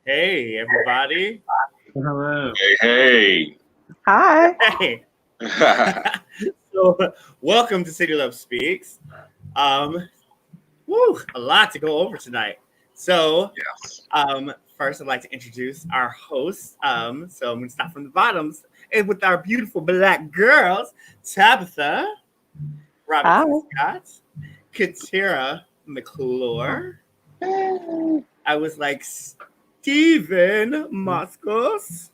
Hey, everybody. Hello. Hey, Hi. Hey. hey. So, welcome to City Love Speaks. Um, a lot to go over tonight. So, Yes. first, I'd like to introduce our hosts. So, I'm going to start from the bottoms and with our beautiful black girls, Tabitha Hi. Robinson Scott, Katira McClure. I was like, Steven Moscos.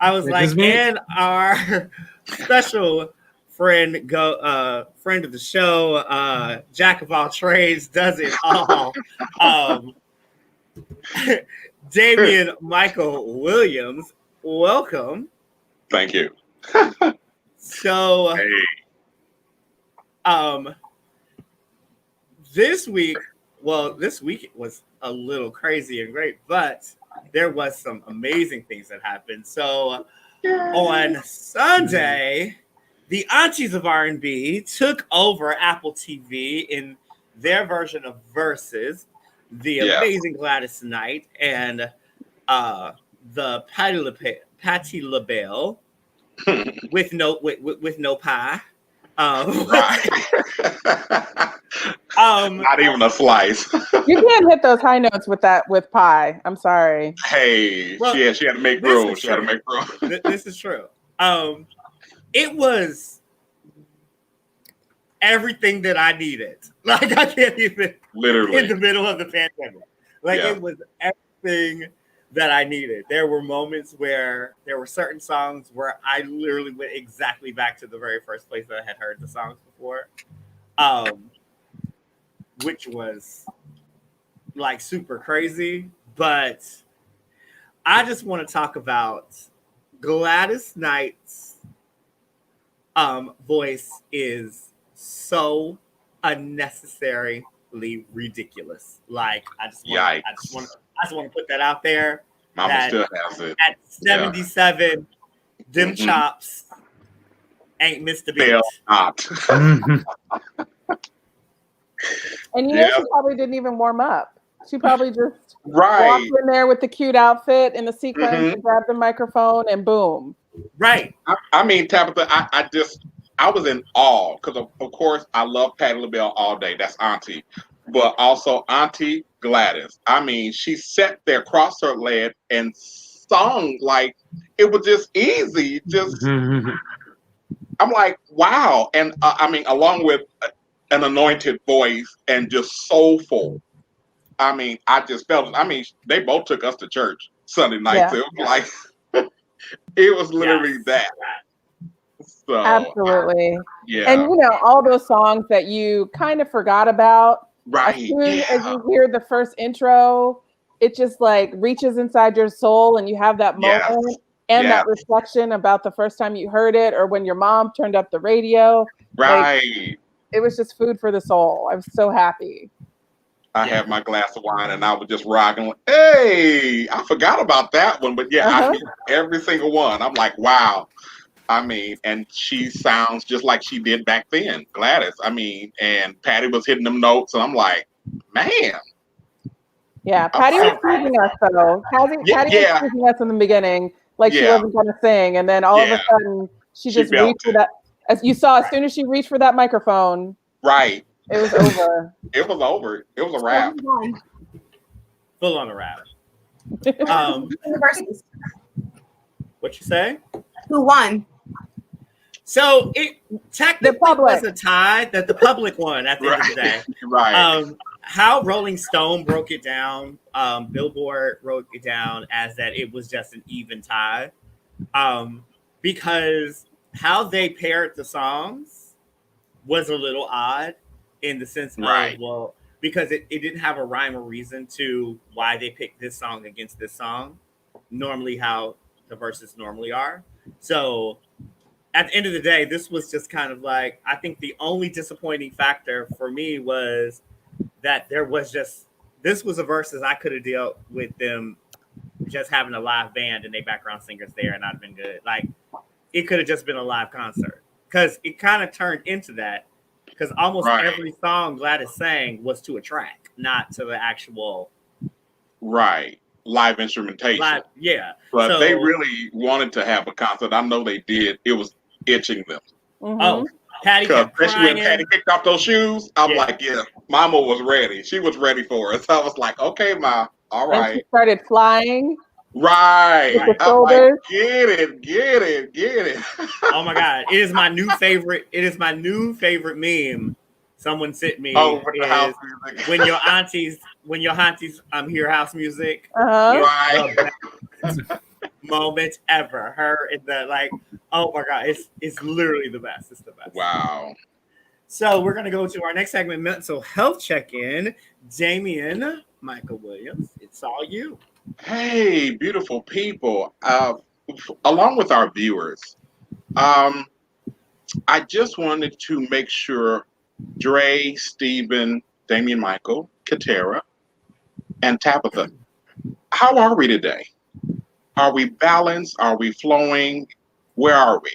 I was Which is like, me. and our special friend of the show, jack of all trades, does it all. Um, Damian Michael Williams, welcome. Thank you. So, Hey. um, this week was a little crazy and great, but there was some amazing things that happened. So on Sunday, the Aunties of R&B took over Apple TV in their version of Versus, the Yes. amazing Gladys Knight and the Patti LaBelle with no pie. Right. Not even a slice. You can't hit those high notes with pie. I'm sorry. Hey, Well, she had to make this room. is She had to true. make room. This is true. It was everything that I needed. Like I can't even Literally. in the middle of the pandemic. Like Yeah. it was everything that I needed. There were moments where there were certain songs where I literally went exactly back to the very first place that I had heard the songs before. Which was like super crazy. But I just want to talk about Gladys Knight's voice is so unnecessarily ridiculous. Like I just Yikes. want to put that out there. Mama that still has it. At 77, them Mhm. chops ain't missed a beat. Still not. And Yeah. she probably didn't even warm up. She probably just Right. walked in there with the cute outfit and the sequence Mhm. and grabbed the microphone and boom. Right. I mean, Tabitha, I was in awe because, of course, I love Patti LaBelle all day. That's Auntie. But also Auntie Gladys. I mean, she sat there, crossed her leg, and sung like it was just easy. I'm like, wow. And I mean, along with an anointed voice and just soulful. I mean, I just felt, I mean, they both took us to church Sunday night. Yeah. So it was like, it was literally Yes. that. So, Absolutely. yeah. And all those songs that you kind of forgot about, as Right. soon as Yeah. you hear the first intro, it just like reaches inside your soul and you have that Yes. moment and Yes. that reflection about the first time you heard it or when your mom turned up the radio. Like, Right. it was just food for the soul. I was so happy. I Yeah. had my glass of wine and I was just rocking. Hey, I forgot about that one. But yeah, I Uh-huh. knew every single one. I'm like, wow. I mean, and she sounds just like she did back then, Gladys. I mean, and Patty was hitting them notes, and I'm like, man. Yeah, I'm Patty was like, teasing us though. Patty was yeah, teasing us in the beginning, like she yeah, wasn't going to sing, and then all of a yeah. sudden she She just reached for belted. that. As you saw, as soon as she reached for that microphone, Right. it was over. It was over. It was a So wrap. who won? Full on a rap. Universities. What you say? Who won? So it technically public. was a tie that the public won at the end of the day. Right. How Rolling Stone broke it down, Billboard wrote it down as that it was just an even tie. Because how they paired the songs was a little odd in the sense Right. of, well, because it didn't have a rhyme or reason to why they picked this song against this song, normally how the verses normally are. So at the end of the day, this was just kind of like, I think the only disappointing factor for me was that this was a versus I could have dealt with them just having a live band and they background singers there and I'd have been good. Like it could have just been a live concert because it kind of turned into that because almost Right. every song Gladys sang was to a track, not to the actual. Right. live instrumentation. Yeah. But they really wanted to have a concert. I know they did. It was itching them. Oh, Patty kept especially when crying. Patty kicked off those shoes, I'm like, yeah, Mama was ready. She was ready for us. I was like, okay, Ma, all right. And she started flying. Right. With the I'm shoulders. like, get it. Oh my God. It is my new favorite. It is my new favorite meme. Someone sent me with the house music. when your aunties hear house music. Right. The best moment ever. Her in the oh my God, it's literally the best. It's the best. Wow. So we're gonna go to our next segment, mental health check-in. Damien Michael Williams, it's all you. Hey, beautiful people. Along with our viewers, I just wanted to make sure Dre, Stephen, Damien Michael, Katera, and Tabitha, how are we today? Are we balanced? Are we flowing? Where are we?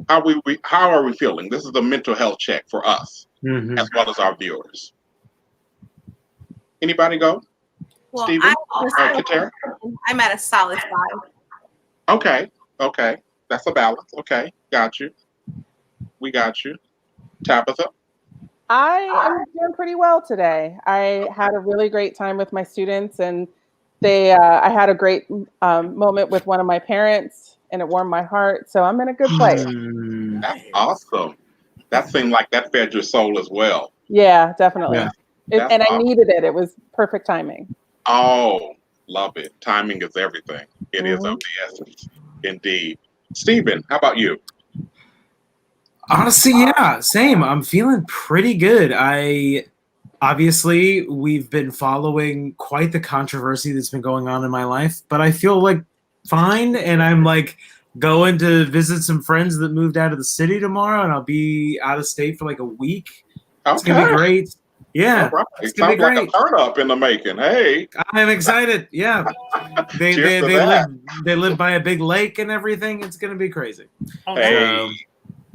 How are we feeling? This is a mental health check for us, as well as our viewers. Anybody go? Well, Stephen or Katera? I'm at a solid 5. Okay. That's a balance. Okay, got you. We got you. Tabitha? I am doing pretty well today. I had a really great time with my students, and I had a great moment with one of my parents, and it warmed my heart. So I'm in a good place. That's awesome. That seemed like that fed your soul as well. Yeah, definitely. Yeah. And I needed it. It was perfect timing. Oh, love it. Timing is everything. It is of the essence. Indeed. Stephen, how about you? Honestly, yeah, same. I'm feeling pretty good. Obviously, we've been following quite the controversy that's been going on in my life, but I feel like fine, and I'm like going to visit some friends that moved out of the city tomorrow, and I'll be out of state for like a week. It's gonna be great. Yeah, right. It's gonna be great. Like a turn up in the making. Hey, I'm excited. Yeah, they live by a big lake and everything. It's gonna be crazy. Hey.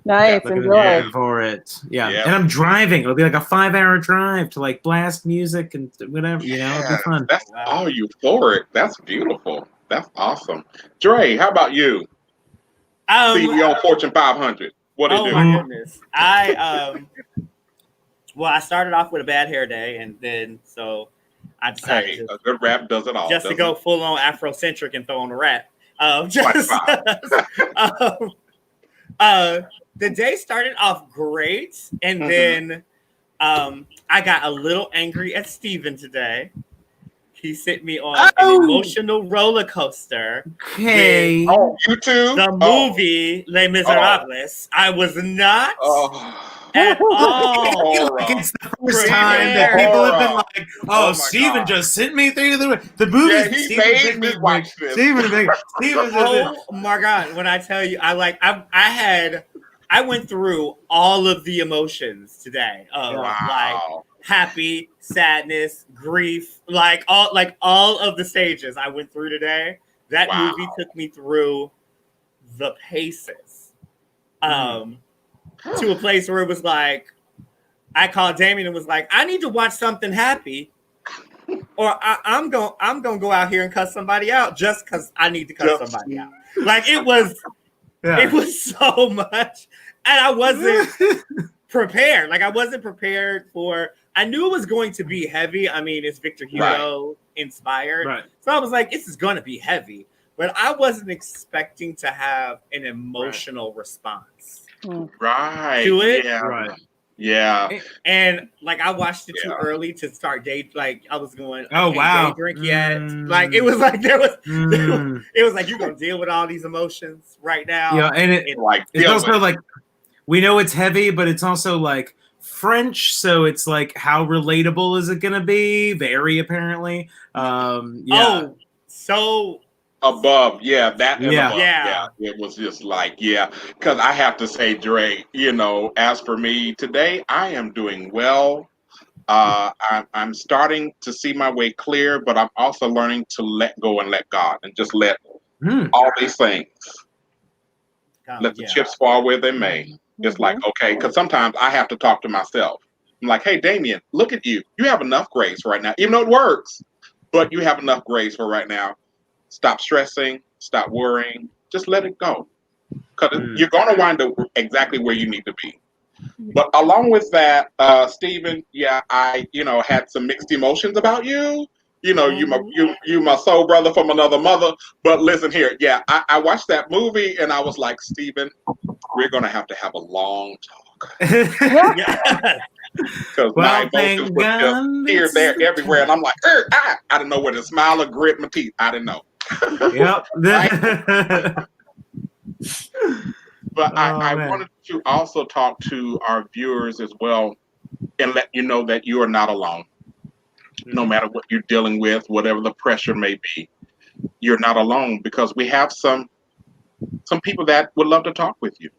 Nice, enjoy for it. Yeah, and I'm driving. It'll be like a 5-hour drive to like blast music and whatever. It'll be fun. That's all euphoric. That's beautiful. That's awesome. Dre, how about you? CEO Fortune 500. What do you do? Oh my goodness. I started off with a bad hair day, and then so I decided a good rap does it all. Just to go full on Afrocentric and throw on a rap. The day started off great, and then I got a little angry at Steven today. He sent me on an emotional roller coaster. Okay. You too? The movie Les Miserables. I was not at all. It's the first time that people have been like, "Oh, Steven just sent me through the movie." Yeah, he made me watch this. Oh my God! When I tell you, I went through all of the emotions today of like happy, sadness, grief, like all of the stages I went through today. That movie took me through the paces. To a place where it was like, I called Damien and was like, I need to watch something happy, or I'm gonna go out here and cuss somebody out just because I need to cuss somebody out. Like it was so much, and I wasn't prepared. Like I wasn't prepared for. I knew it was going to be heavy. I mean, it's Victor Hugo inspired, so I was like, this is going to be heavy. But I wasn't expecting to have an emotional response. To it. Yeah. And like I watched it too early to start date. Like I was going, day drink yet. Like it was like it was like you're gonna deal with all these emotions right now. Yeah, and it's also like we know it's heavy, but it's also like French, so it's like how relatable is it gonna be? Very apparently. So above, it was just like, because I have to say, Dre, as for me today, I am doing well. I'm starting to see my way clear, but I'm also learning to let go and let God and just let all these things, let the chips fall where they may. It's like, okay, because sometimes I have to talk to myself. I'm like, hey, Damien, look at you. You have enough grace right now, even though it works. But you have enough grace for right now. stop stressing, stop worrying, just let it go. Because you're going to wind up exactly where you need to be. But along with that, Stephen, yeah, I, had some mixed emotions about you. You my soul brother from another mother. But listen here, yeah, I watched that movie and I was like, Stephen, we're going to have a long talk. Because my emotions were just here, there, everywhere. And I'm like, I didn't know where to smile or grit my teeth. I didn't know. Yep. But I wanted to also talk to our viewers as well and let you know that you are not alone. No matter what you're dealing with, whatever the pressure may be, you're not alone, because we have some people that would love to talk with you.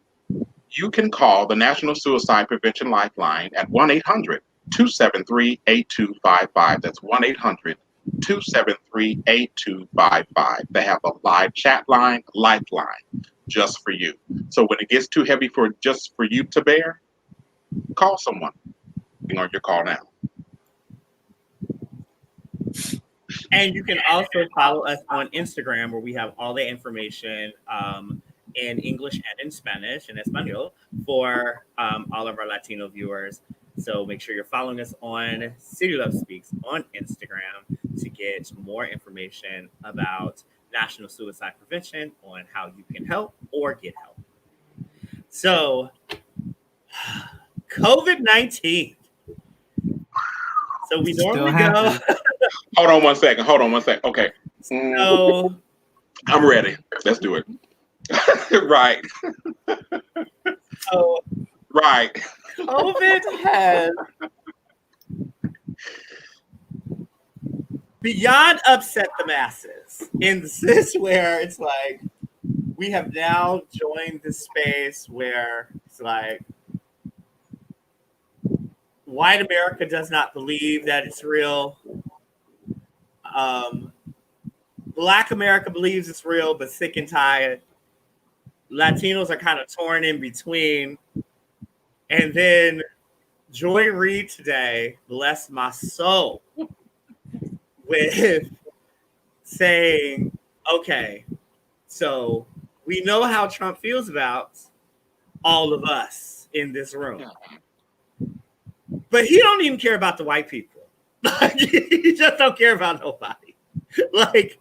You can call the National Suicide Prevention Lifeline at 1-800-273-8255. That's 1-800-273-8255. They have a live chat line, lifeline, just for you. So when it gets too heavy for you to bear, call someone. On your call now. And you can also follow us on Instagram, where we have all the information in English and in Spanish and Espanol for all of our Latino viewers. So make sure you're following us on City Love Speaks on Instagram to get more information about National Suicide Prevention, on how you can help or get help. So, COVID-19. So we normally go. Hold on one second. Okay. So I'm ready. Let's do it. Right. So right. COVID has beyond upset the masses in the sense where it's like we have now joined this space where it's like white America does not believe that it's real. Black America believes it's real, but sick and tired. Latinos are kind of torn in between. And then Joy Reid today, bless my soul, with saying, okay, so we know how Trump feels about all of us in this room. But he don't even care about the white people. He just don't care about nobody. Like,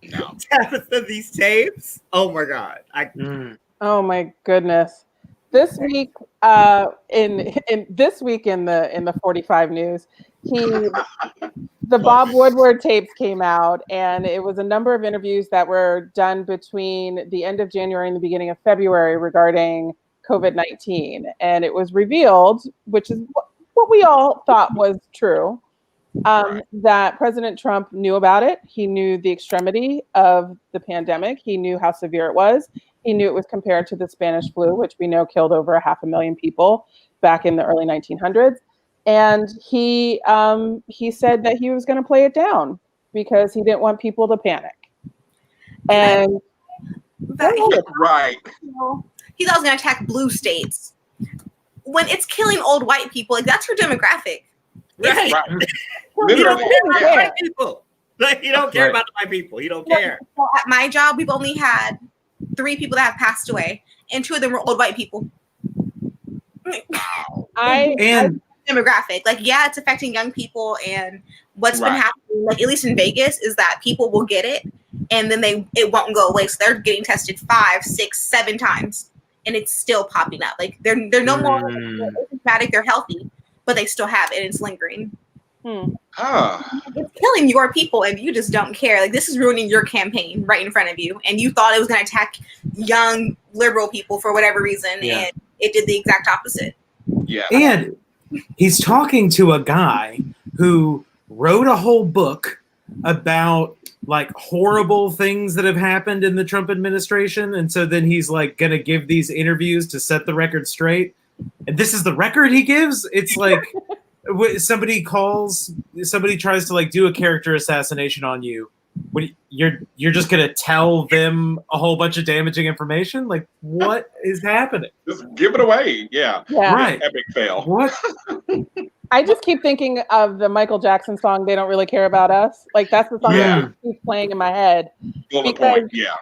Tabitha, these tapes, oh my God. Oh my goodness. This week, in this week in the 45 News, the Bob Woodward tapes came out, and it was a number of interviews that were done between the end of January and the beginning of February regarding COVID-19. And it was revealed, which is what we all thought was true, that President Trump knew about it. He knew the extremity of the pandemic. He knew how severe it was. He knew it was compared to the Spanish flu, which we know killed over 500,000 people back in the early 1900s. And he said that he was going to play it down because he didn't want people to panic. And right. He thought he was going to attack blue states. When it's killing old white people, like that's your demographic. Right. Literally. You don't care about the white people. Like, you don't care about the white people. You don't care. Well, at my job, we've only had 3 people that have passed away, and 2 of them were old white people. Demographic, like, yeah, it's affecting young people, and what's been happening, like at least in Vegas, is that people will get it, and then it won't go away. So they're getting tested 5, 6, 7 times, and it's still popping up. Like they're no more asymptomatic, they're healthy, but they still have it, and it's lingering. It's killing your people, and you just don't care. Like, this is ruining your campaign right in front of you, and you thought it was going to attack young liberal people for whatever reason, and it did the exact opposite. Yeah. And he's talking to a guy who wrote a whole book about like horrible things that have happened in the Trump administration, and so then he's like going to give these interviews to set the record straight. And this is the record he gives? It's like somebody tries to like do a character assassination on you. You're just gonna tell them a whole bunch of damaging information? Like, what is happening? Just give it away. Yeah. Right. Epic fail. What? I just keep thinking of the Michael Jackson song, They Don't Really Care About Us. Like, that's the song that keeps playing in my head. Bullet Because point. Yeah.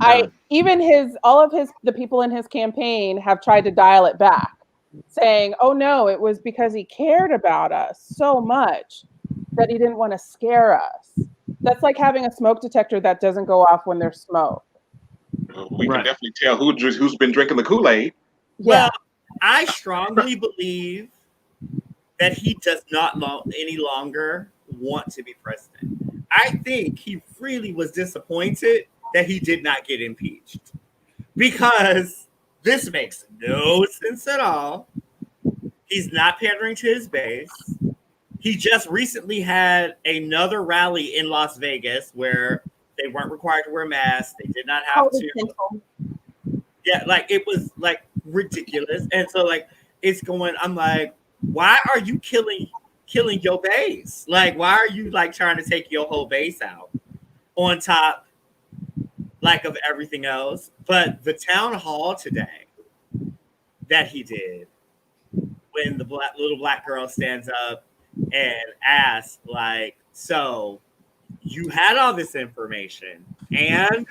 The people in his campaign have tried to dial it back, saying, oh no, it was because he cared about us so much that he didn't want to scare us. That's like having a smoke detector that doesn't go off when there's smoke. We can definitely tell who's been drinking the Kool-Aid. Well, I strongly believe that he does not any longer want to be president. I think he really was disappointed that he did not get impeached, because this makes no sense at all. He's not pandering to his base. He just recently had another rally in Las Vegas where they weren't required to wear masks. They did not have to. Yeah, like it was like ridiculous. And so like it's going, I'm like, why are you killing your base? Like, why are you like trying to take your whole base out on top like of everything else? But the town hall today that he did, when the little black girl stands up and asks, like, so you had all this information and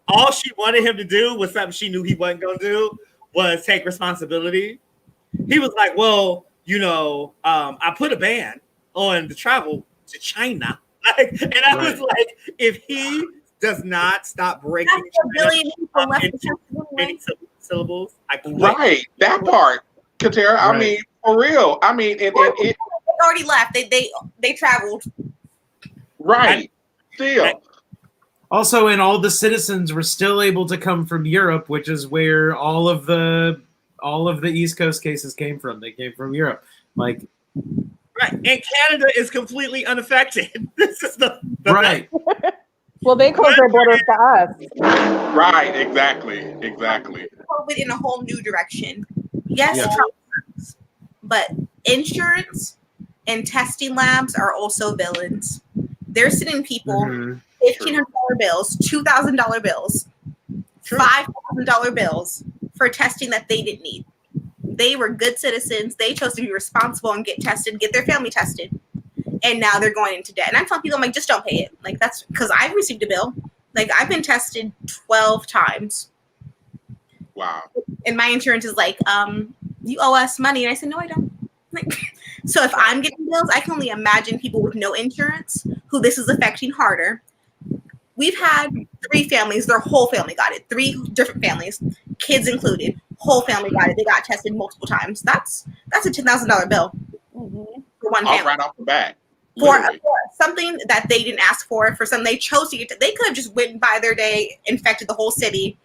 all she wanted him to do was something she knew he wasn't going to do, was take responsibility. He was like, well, I put a ban on the travel to China. And I was like, if he does not stop breaking into many syllables, I can't. Right, that part, Katera. I mean, for real. I mean, it already left. They traveled. Right. Still. Also, and all the citizens were still able to come from Europe, which is where all of the East Coast cases came from. They came from Europe. Like, right. And Canada is completely unaffected. This is the right. Well, they closed their borders to us. Right. Exactly. COVID in a whole new direction. Yes, but insurance and testing labs are also villains. They're sending people $1,500 bills, $2,000 bills, $5,000 bills for testing that they didn't need. They were good citizens. They chose to be responsible and get tested, get their family tested. And now they're going into debt. And I'm telling people, I'm like, just don't pay it. Like, that's because I've received a bill. Like, I've been tested 12 times. Wow. And my insurance is like, you owe us money. And I said, no, I don't. Like, so if I'm getting bills, I can only imagine people with no insurance who this is affecting harder. We've had 3 families, their whole family got it. 3 different families, kids included. Whole family got it. They got tested multiple times. That's a $10,000 bill for one family. Right off the bat. For something that they didn't ask for something they chose to get. They could have just went by their day, infected the whole city.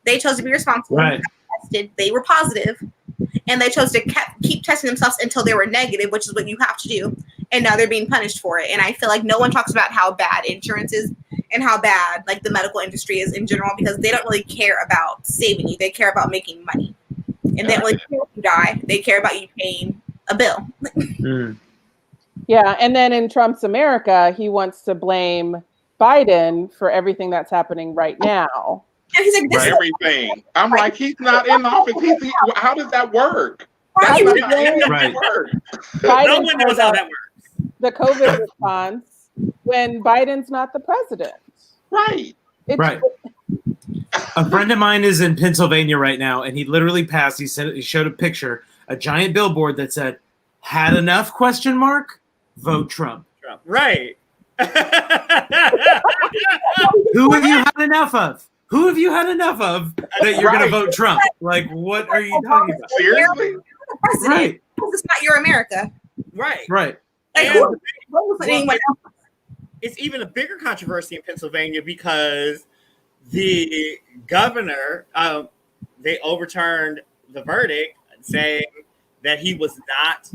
They chose to be responsible. Right. Tested. They were positive, and they chose to keep testing themselves until they were negative, which is what you have to do. And now they're being punished for it. And I feel like no one talks about how bad insurance is and how bad like the medical industry is in general, because they don't really care about saving you. They care about making money, and they don't really care if you die. They care about you paying a bill. Yeah, and then in Trump's America, he wants to blame Biden for everything that's happening right now. And he's like, this is everything. I'm like, he's not in office. How does that work? That's not right. Work. No one knows how that works. The COVID response when Biden's not the president. Right. Right. A friend of mine is in Pennsylvania right now, and he literally passed. He showed a picture, a giant billboard that said, "Had enough?" ? Vote Trump. Right. Who have you had enough of? Who have you had enough of that you're going to vote Trump? Like, what are you talking about? Seriously? Right. It's not your America. Right. Right. And it's even a bigger controversy in Pennsylvania because the governor, they overturned the verdict saying that he was not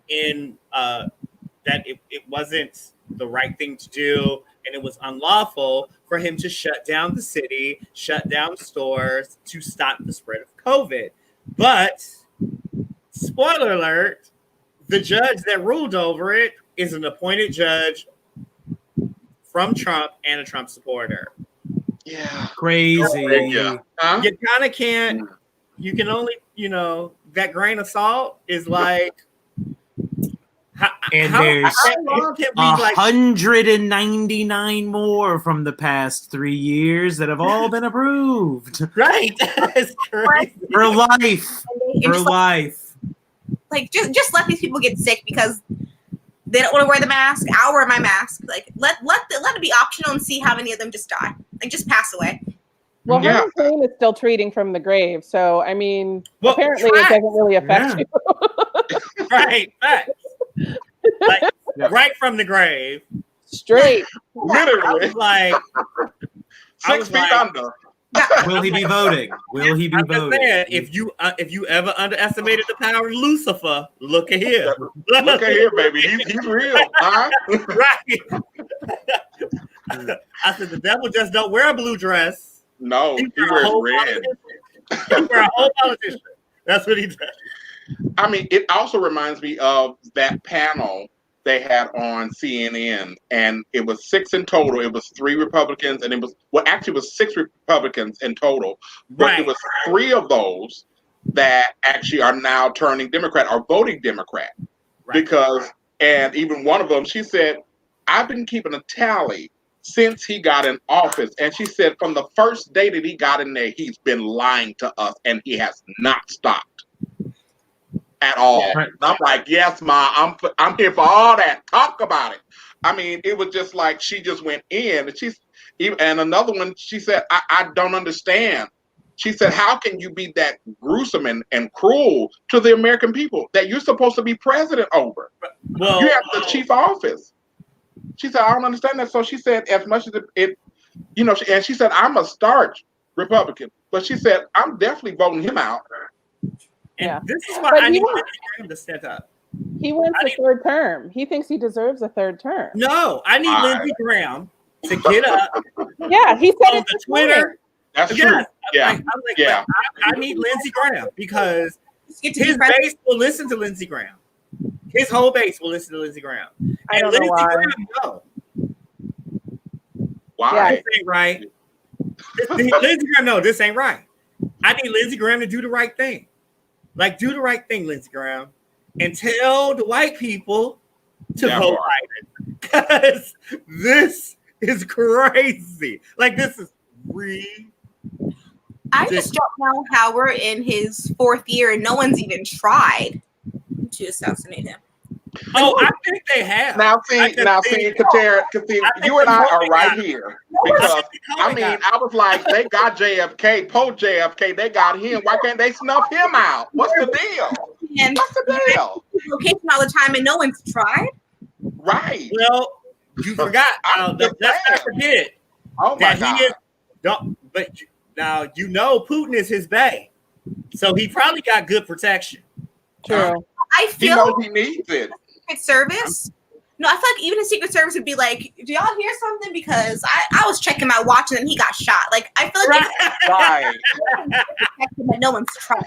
in, that it wasn't the right thing to do, and it was unlawful for him to shut down the city, shut down stores to stop the spread of COVID. But, spoiler alert, the judge that ruled over it is an appointed judge from Trump and a Trump supporter. Yeah. Crazy. Yeah. Huh? You kind of can't, you can only, that grain of salt is like. And there's how long can we like 199 more from the past 3 years that have all been approved right? It's crazy. for life. And For just life. like just let these people get sick because they don't want to wear the mask. I'll wear my mask. Like let it be optional and see how many of them just die. Like just pass away. Well, Yeah. Herman Cain is still treating from the grave, so I mean, Well, apparently it facts. doesn't really affect Yeah. you. Right, facts. Like Yeah. right from the grave. Straight. I Literally was like, 6 feet like- under. Will he be voting? Will he be I'm just voting? saying, if you ever underestimated the power of Lucifer, look at here. Look at here, baby. He's real, huh? Right. I said the devil just don't wear a blue dress. No, he wears red. He wear a whole politician. That's what he does. I mean, it also reminds me of that panel they had on CNN, and it was 6 in total. It was 3 Republicans, and it was 6 Republicans in total, but Right. it was 3 of those that actually are now turning Democrat or voting Democrat Right. because, and even one of them, she said, "I've been keeping a tally since he got in office," and she said, "From the first day that he got in there, he's been lying to us, and he has not stopped." At all. Yeah. And I'm like, yes, Ma, I'm here for all that. Talk about it. I mean, it was just like she just went in, and and another one, she said, I don't understand. She said, how can you be that gruesome and cruel to the American people that you're supposed to be president over? Well, You have the chief office. She said, I don't understand that. So she said, as much as it and she said, I'm a starch Republican, but she said, I'm definitely voting him out. and Yeah. this is why But I he need won't- Lindsey Graham to step up. He wants I a third term. He thinks he deserves a third term. No, I need All right. Lindsey Graham to get up Yeah, he said on it the this morning. Twitter. That's Yes, true. Yeah. I'm like, Yeah. I need Lindsey Graham because Just get to be his president. base will listen to Lindsey Graham. His whole base will listen to Lindsey Graham. I And don't know Lindsey why. Graham, no, Why? this ain't right. Lindsey Graham, no, this ain't right. I need Lindsey Graham to do the right thing. Like, do the right thing, Lindsey Graham, and tell the white people to Yeah, vote boy. Biden. Because this is crazy. Like, this is I just don't know how we're in his 4th year and no one's even tried to assassinate him. Oh, I think they have. Now see, Katara, you and I are right here because I mean, I was like, they got JFK, post JFK, they got him. Why can't they snuff him out? What's the deal? And What's the deal? location all the time and no one's tried. Right? Well, you forgot. I'm Let's just not saying. forget Oh my that God! he is. Don't. But now you know Putin is his bae, so he probably got good protection. True. I He feel knows he needs it. Secret Service. No, I feel like even the Secret Service would be like, "Do y'all hear something?" Because I was checking my watch and then he got shot. Like I feel like Right? that no one's tried.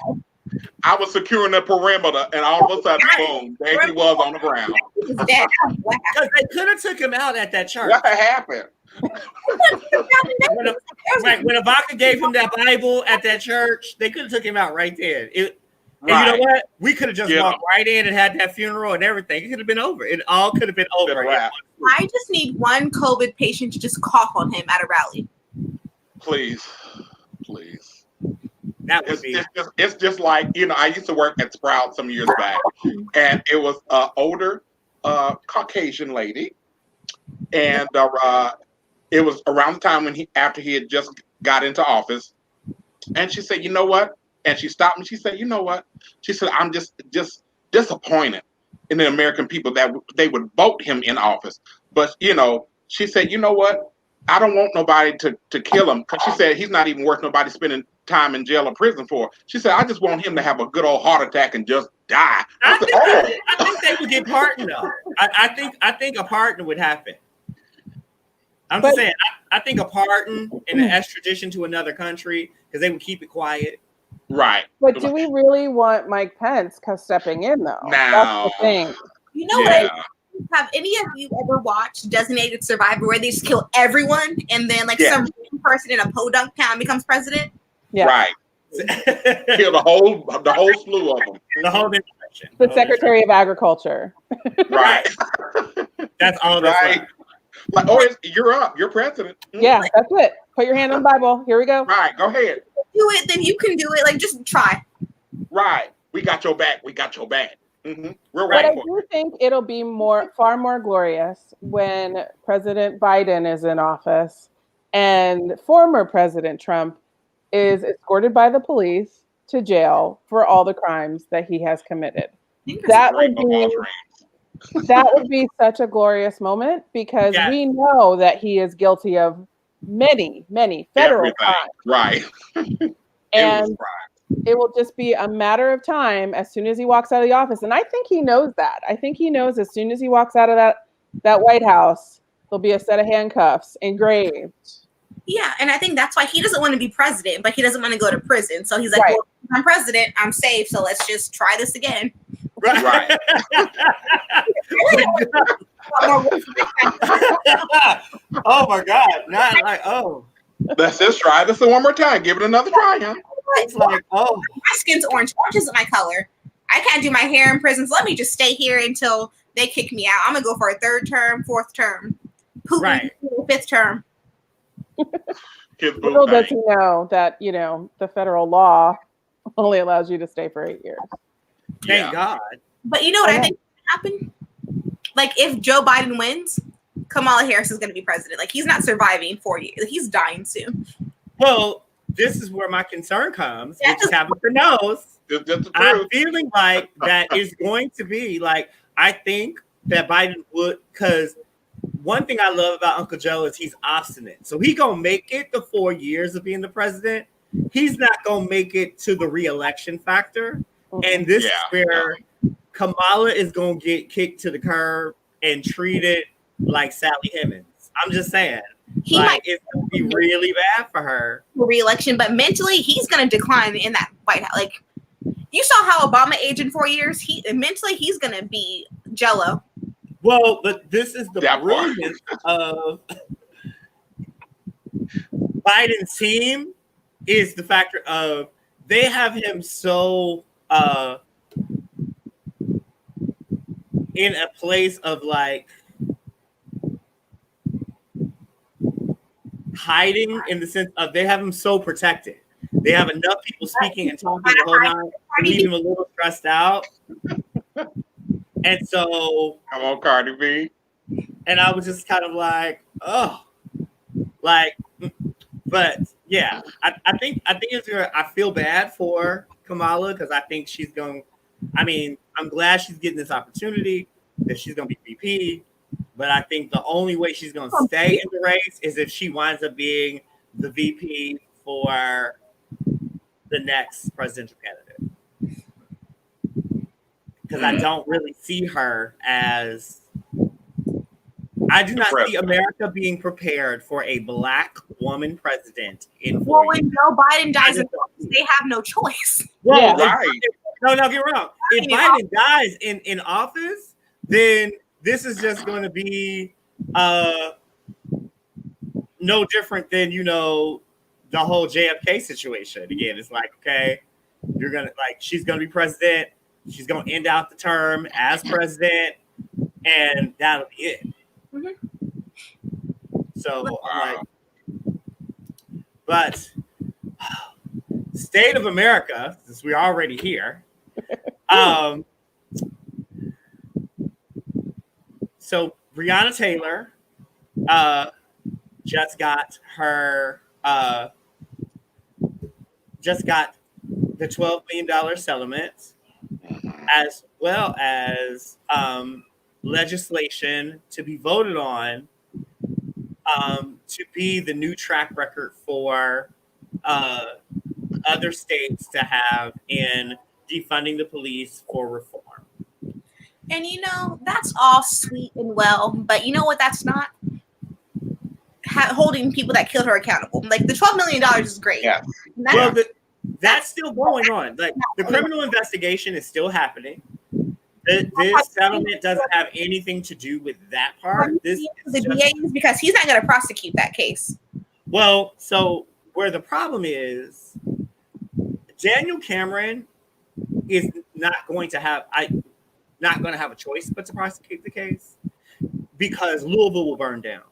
I was securing the perimeter, and all of a sudden, boom! There he was on the ground. He was dead. Wow. Because they could have took him out at that church. What happened? When Ivanka gave him that Bible at that church, they could have took him out right there. And you know Right? what? We could have just Yeah. walked right in and had that funeral and everything. It could have been over. It all could have been over. Been a wrap. I just need one COVID patient to just cough on him at a rally. Please, please. That would be. It's just like, I used to work at Sprout some years back, and it was an older Caucasian lady, and it was around the time after he had just got into office, and she said, "You know what?" And she stopped me. She said, "You know what?" She said, "I'm just disappointed in the American people that they would vote him in office." But she said, "You know what? I don't want nobody to kill him," because she said he's not even worth nobody spending time in jail or prison for. She said, "I just want him to have a good old heart attack and just die." I said, think they would get pardoned though. I think a pardon would happen. I'm just saying. I think a pardon and an extradition to another country because they would keep it quiet. Right. But do we really want Mike Pence stepping in though? Now. That's the thing. You know Yeah. what? Have any of you ever watched Designated Survivor where they just kill everyone and then Yeah. some person in a podunk town becomes president? Yeah. Right. Kill the whole slew of them. The whole generation. The Secretary of Agriculture. Right. That's all that's Right. left. Like, oh, you're up. You're president. Yeah, that's it. Put your hand on the Bible. Here we go. Right. Go ahead. Do it, then you can do it. Like, just try. Right. We got your back. We got your back. Mm-hmm. We're But right. I do think it'll be far more glorious when President Biden is in office and former President Trump is escorted by the police to jail for all the crimes that he has committed. That would be such a glorious moment because we know that he is guilty of many, many federal crimes. Right. And it will just be a matter of time as soon as he walks out of the office. And I think he knows that. I think he knows as soon as he walks out of that White House, there'll be a set of handcuffs engraved. Yeah, and I think that's why he doesn't want to be president, but he doesn't want to go to prison. So he's like, well, I'm president, I'm safe, so let's just try this again. Right. Oh my God. Not like, oh. Let's just try this one more time. Give it another try, huh? It's like, oh, my skin's orange. Orange isn't my color. I can't do my hair in prison, so let me just stay here until they kick me out. I'm gonna go for a 3rd term, 4th term, Putin, 5th term. Little does he know that, the federal law only allows you to stay for 8 years. Thank God. But you know what I think happened? Like, if Joe Biden wins, Kamala Harris is going to be president. Like, he's not surviving 4 years. He's dying soon. Well, this is where my concern comes, which Tabitha knows. I'm feeling like that is going to be, like, I think that Biden would, because one thing I love about Uncle Joe is he's obstinate. So he going to make it the 4 years of being the president. He's not going to make it to the re-election factor. And this is where Kamala is going to get kicked to the curb and treated like Sally Hemings. I'm just saying. It's going to be really bad for her. Re-election, but mentally, he's going to decline in that White House. Like, you saw how Obama aged in 4 years. Mentally, he's going to be jello. Well, but this is the brilliance of Biden's team is the factor of they have him so in a place of like hiding in the sense of they have him so protected. They have enough people speaking and talking the whole night to leave him a little stressed out. And so, come on, Cardi B. And I was just kind of like, oh, like, but yeah, I think it's gonna. I feel bad for Kamala because I think she's going. I mean, I'm glad she's getting this opportunity that she's going to be VP, but I think the only way she's going to stay in the race is if she winds up being the VP for the next presidential candidate. Because I don't really see her as. I do not see America being prepared for a Black woman president in 4 years. When Joe Biden dies, they have no choice. Well, right. No, get wrong. If Biden dies in office, then this is just going to be no different than, the whole JFK situation. Again, it's like, okay, you're going to, like, she's going to be president. She's going to end out the term as president, and that'll be it. Mm-hmm. So, I'm like, but state of America, since we're already here, so Breonna Taylor just got the $12 million settlement, as well as legislation to be voted on to be the new track record for other states to have in defunding the police for reform. And that's all sweet and well, but you know what that's not? Holding people that killed her accountable. Like, the $12 million is great. Yeah. Well, that's still going on. Like, the criminal investigation is still happening. This settlement doesn't have anything to do with that part. This is DA, because he's not going to prosecute that case. Well, so where the problem is, Daniel Cameron is not going to have a choice but to prosecute the case because Louisville will burn down.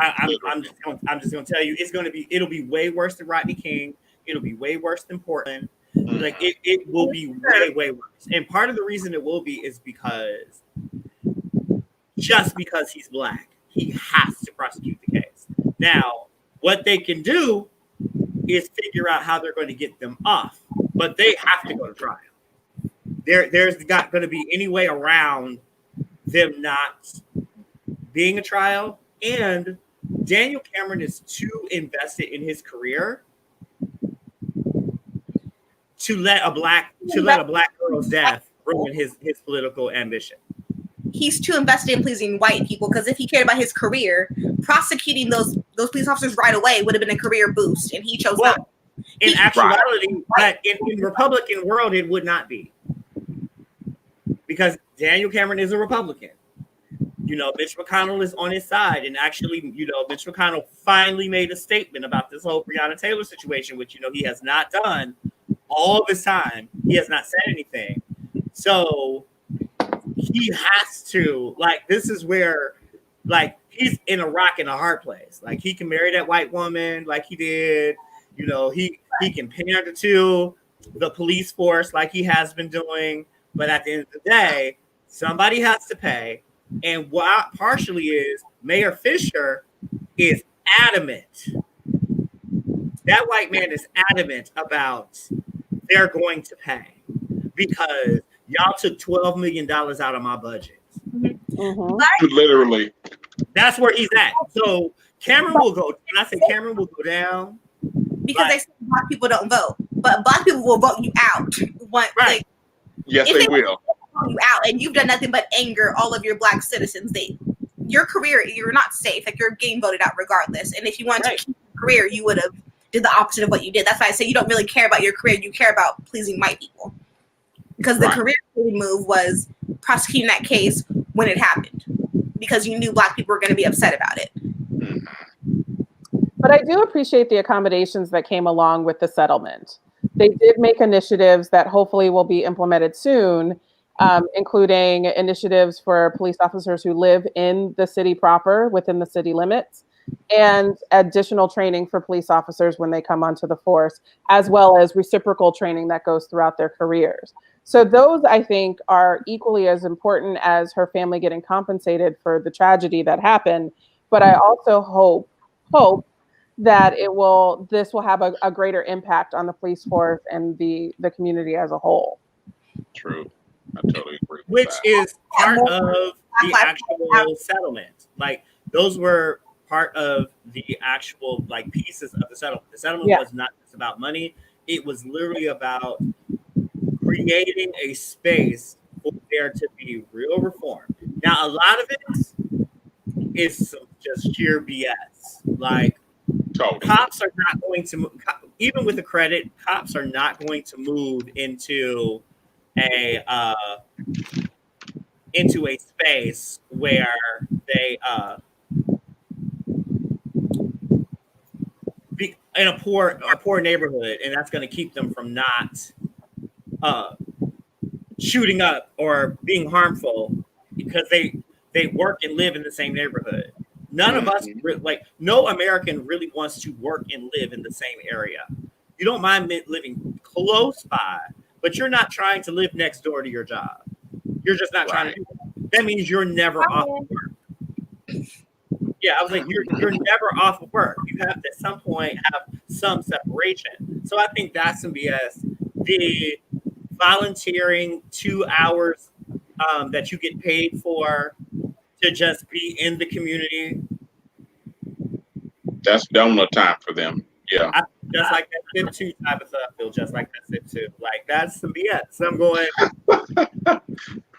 I'm just going to tell you, it'll be way worse than Rodney King. It'll be way worse than Portland. Like it will be way worse. And part of the reason it will be is because he's black, he has to prosecute the case. Now, what they can do is figure out how they're going to get them off, but they have to go to trial. There's not going to be any way around them not being a trial. And Daniel Cameron is too invested in his career to let a black girl's death ruin his political ambition. He's too invested in pleasing white people, because if he cared about his career, prosecuting those police officers right away would have been a career boost, and he chose not. In actuality, but in Republican world, it would not be, because Daniel Cameron is a Republican. You know, Mitch McConnell is on his side, and actually, you know, Mitch McConnell finally made a statement about this whole Breonna Taylor situation, which, you know, he has not done all of his time. He has not said anything. So he has to, like, this is where, like, he's in a rock and a hard place. Like, he can marry that white woman like he did. You know, he can pander to the police force like he has been doing. But at the end of the day, somebody has to pay. And what partially is Mayor Fisher is adamant. That white man is adamant about they're going to pay because y'all took $12 million out of my budget. Mm-hmm. Literally. That's where he's at. So Cameron will go, and I say Cameron will go down. Because they say black people don't vote. But black people will vote you out. Right. Like, yes, they will. You out, and you've done nothing but anger all of your black citizens. Your career, you're not safe. Like, you're getting voted out regardless. And if you wanted to keep your career, you would have did the opposite of what you did. That's why I say you don't really care about your career. You care about pleasing white people. Because the career move was prosecuting that case when it happened, because you knew black people were going to be upset about it. But I do appreciate the accommodations that came along with the settlement. They did make initiatives that hopefully will be implemented soon, including initiatives for police officers who live in the city proper, within the city limits, and additional training for police officers when they come onto the force, as well as reciprocal training that goes throughout their careers. So those, I think, are equally as important as her family getting compensated for the tragedy that happened. But I also hope that this will have a greater impact on the police force and the community as a whole. True. I totally agree. Which is part of the actual settlement. Like, those were part of the actual, like, pieces of the settlement. The settlement was not just about money. It was literally about creating a space for there to be real reform. Now, a lot of it is just sheer BS. Like, cops are not going to, even with the credit, cops are not going to move into a space where they be in a poor neighborhood, and that's going to keep them from not shooting up or being harmful because they work and live in the same neighborhood. None of us, like, no American really wants to work and live in the same area. You don't mind living close by, but you're not trying to live next door to your job. You're just not trying to do that. That means you're never off of work. Yeah, I was like, you're never off of work. You have to at some point have some separation. So I think that's some BS. The volunteering 2 hours that you get paid for to just be in the community. That's donut time for them. Yeah. Just like that SIP 2 type of stuff. I feel just like that SIP 2. Like, that's some BS. So I'm going.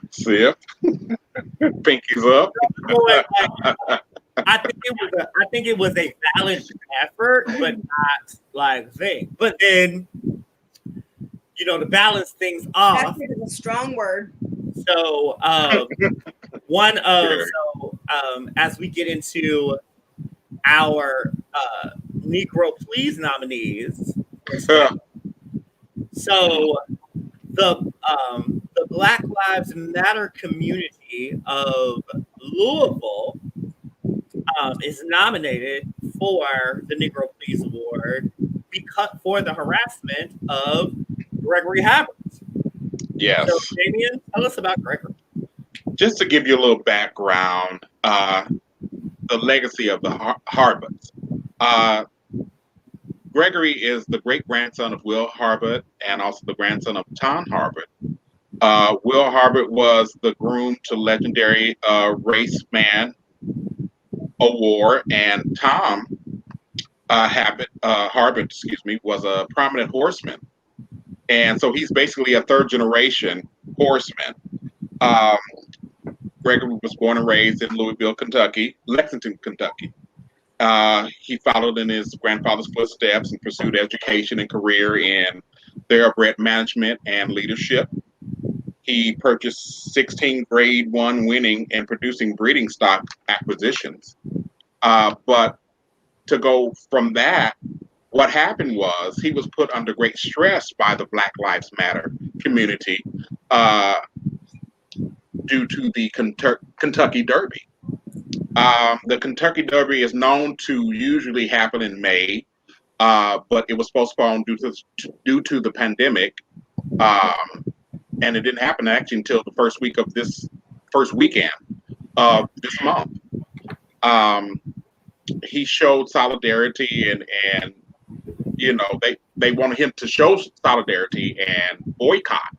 SIP. Pinkies up. I think it was a valid effort, but not like thing. But then, you know, to balance things off. That's a strong word. So, as we get into our Negro Please nominees. So the Black Lives Matter community of Louisville is nominated for the Negro Please Award because for the harassment of Gregory Habermas. Yes. So, Damien, tell us about Gregory. Just to give you a little background, the legacy of the Harbuts. Gregory is the great grandson of Will Harbut and also the grandson of Tom Harbut. Will Harbut was the groom to legendary Race Man Award, and Tom Harbut, was a prominent horseman, and so he's basically a third generation horseman. Um, Gregory was born and raised in Louisville, Kentucky, Lexington, Kentucky. He followed in his grandfather's footsteps and pursued education and career in thoroughbred management and leadership. He purchased 16 grade one winning and producing breeding stock acquisitions. But to go from that, what happened was he was put under great stress by the Black Lives Matter community due to the Kentucky Derby. The Kentucky Derby is known to usually happen in May, but it was postponed due to the pandemic, and it didn't happen actually until the first weekend of this month. He showed solidarity, and they wanted him to show solidarity and boycott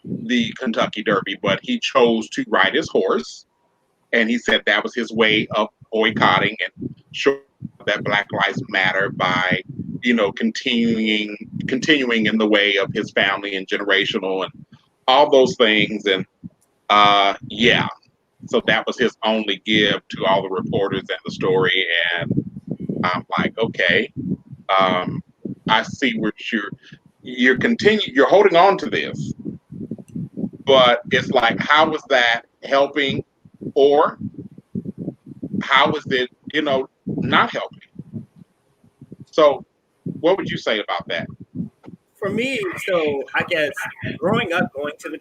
the Kentucky Derby, but he chose to ride his horse. And he said that was his way of boycotting and showing that Black Lives Matter by, continuing in the way of his family and generational and all those things. And so that was his only give to all the reporters and the story. And I'm like, okay, I see what you're holding on to this, but it's like, how is that helping? Or how is it, not helping? So what would you say about that? For me, so I guess growing up going to the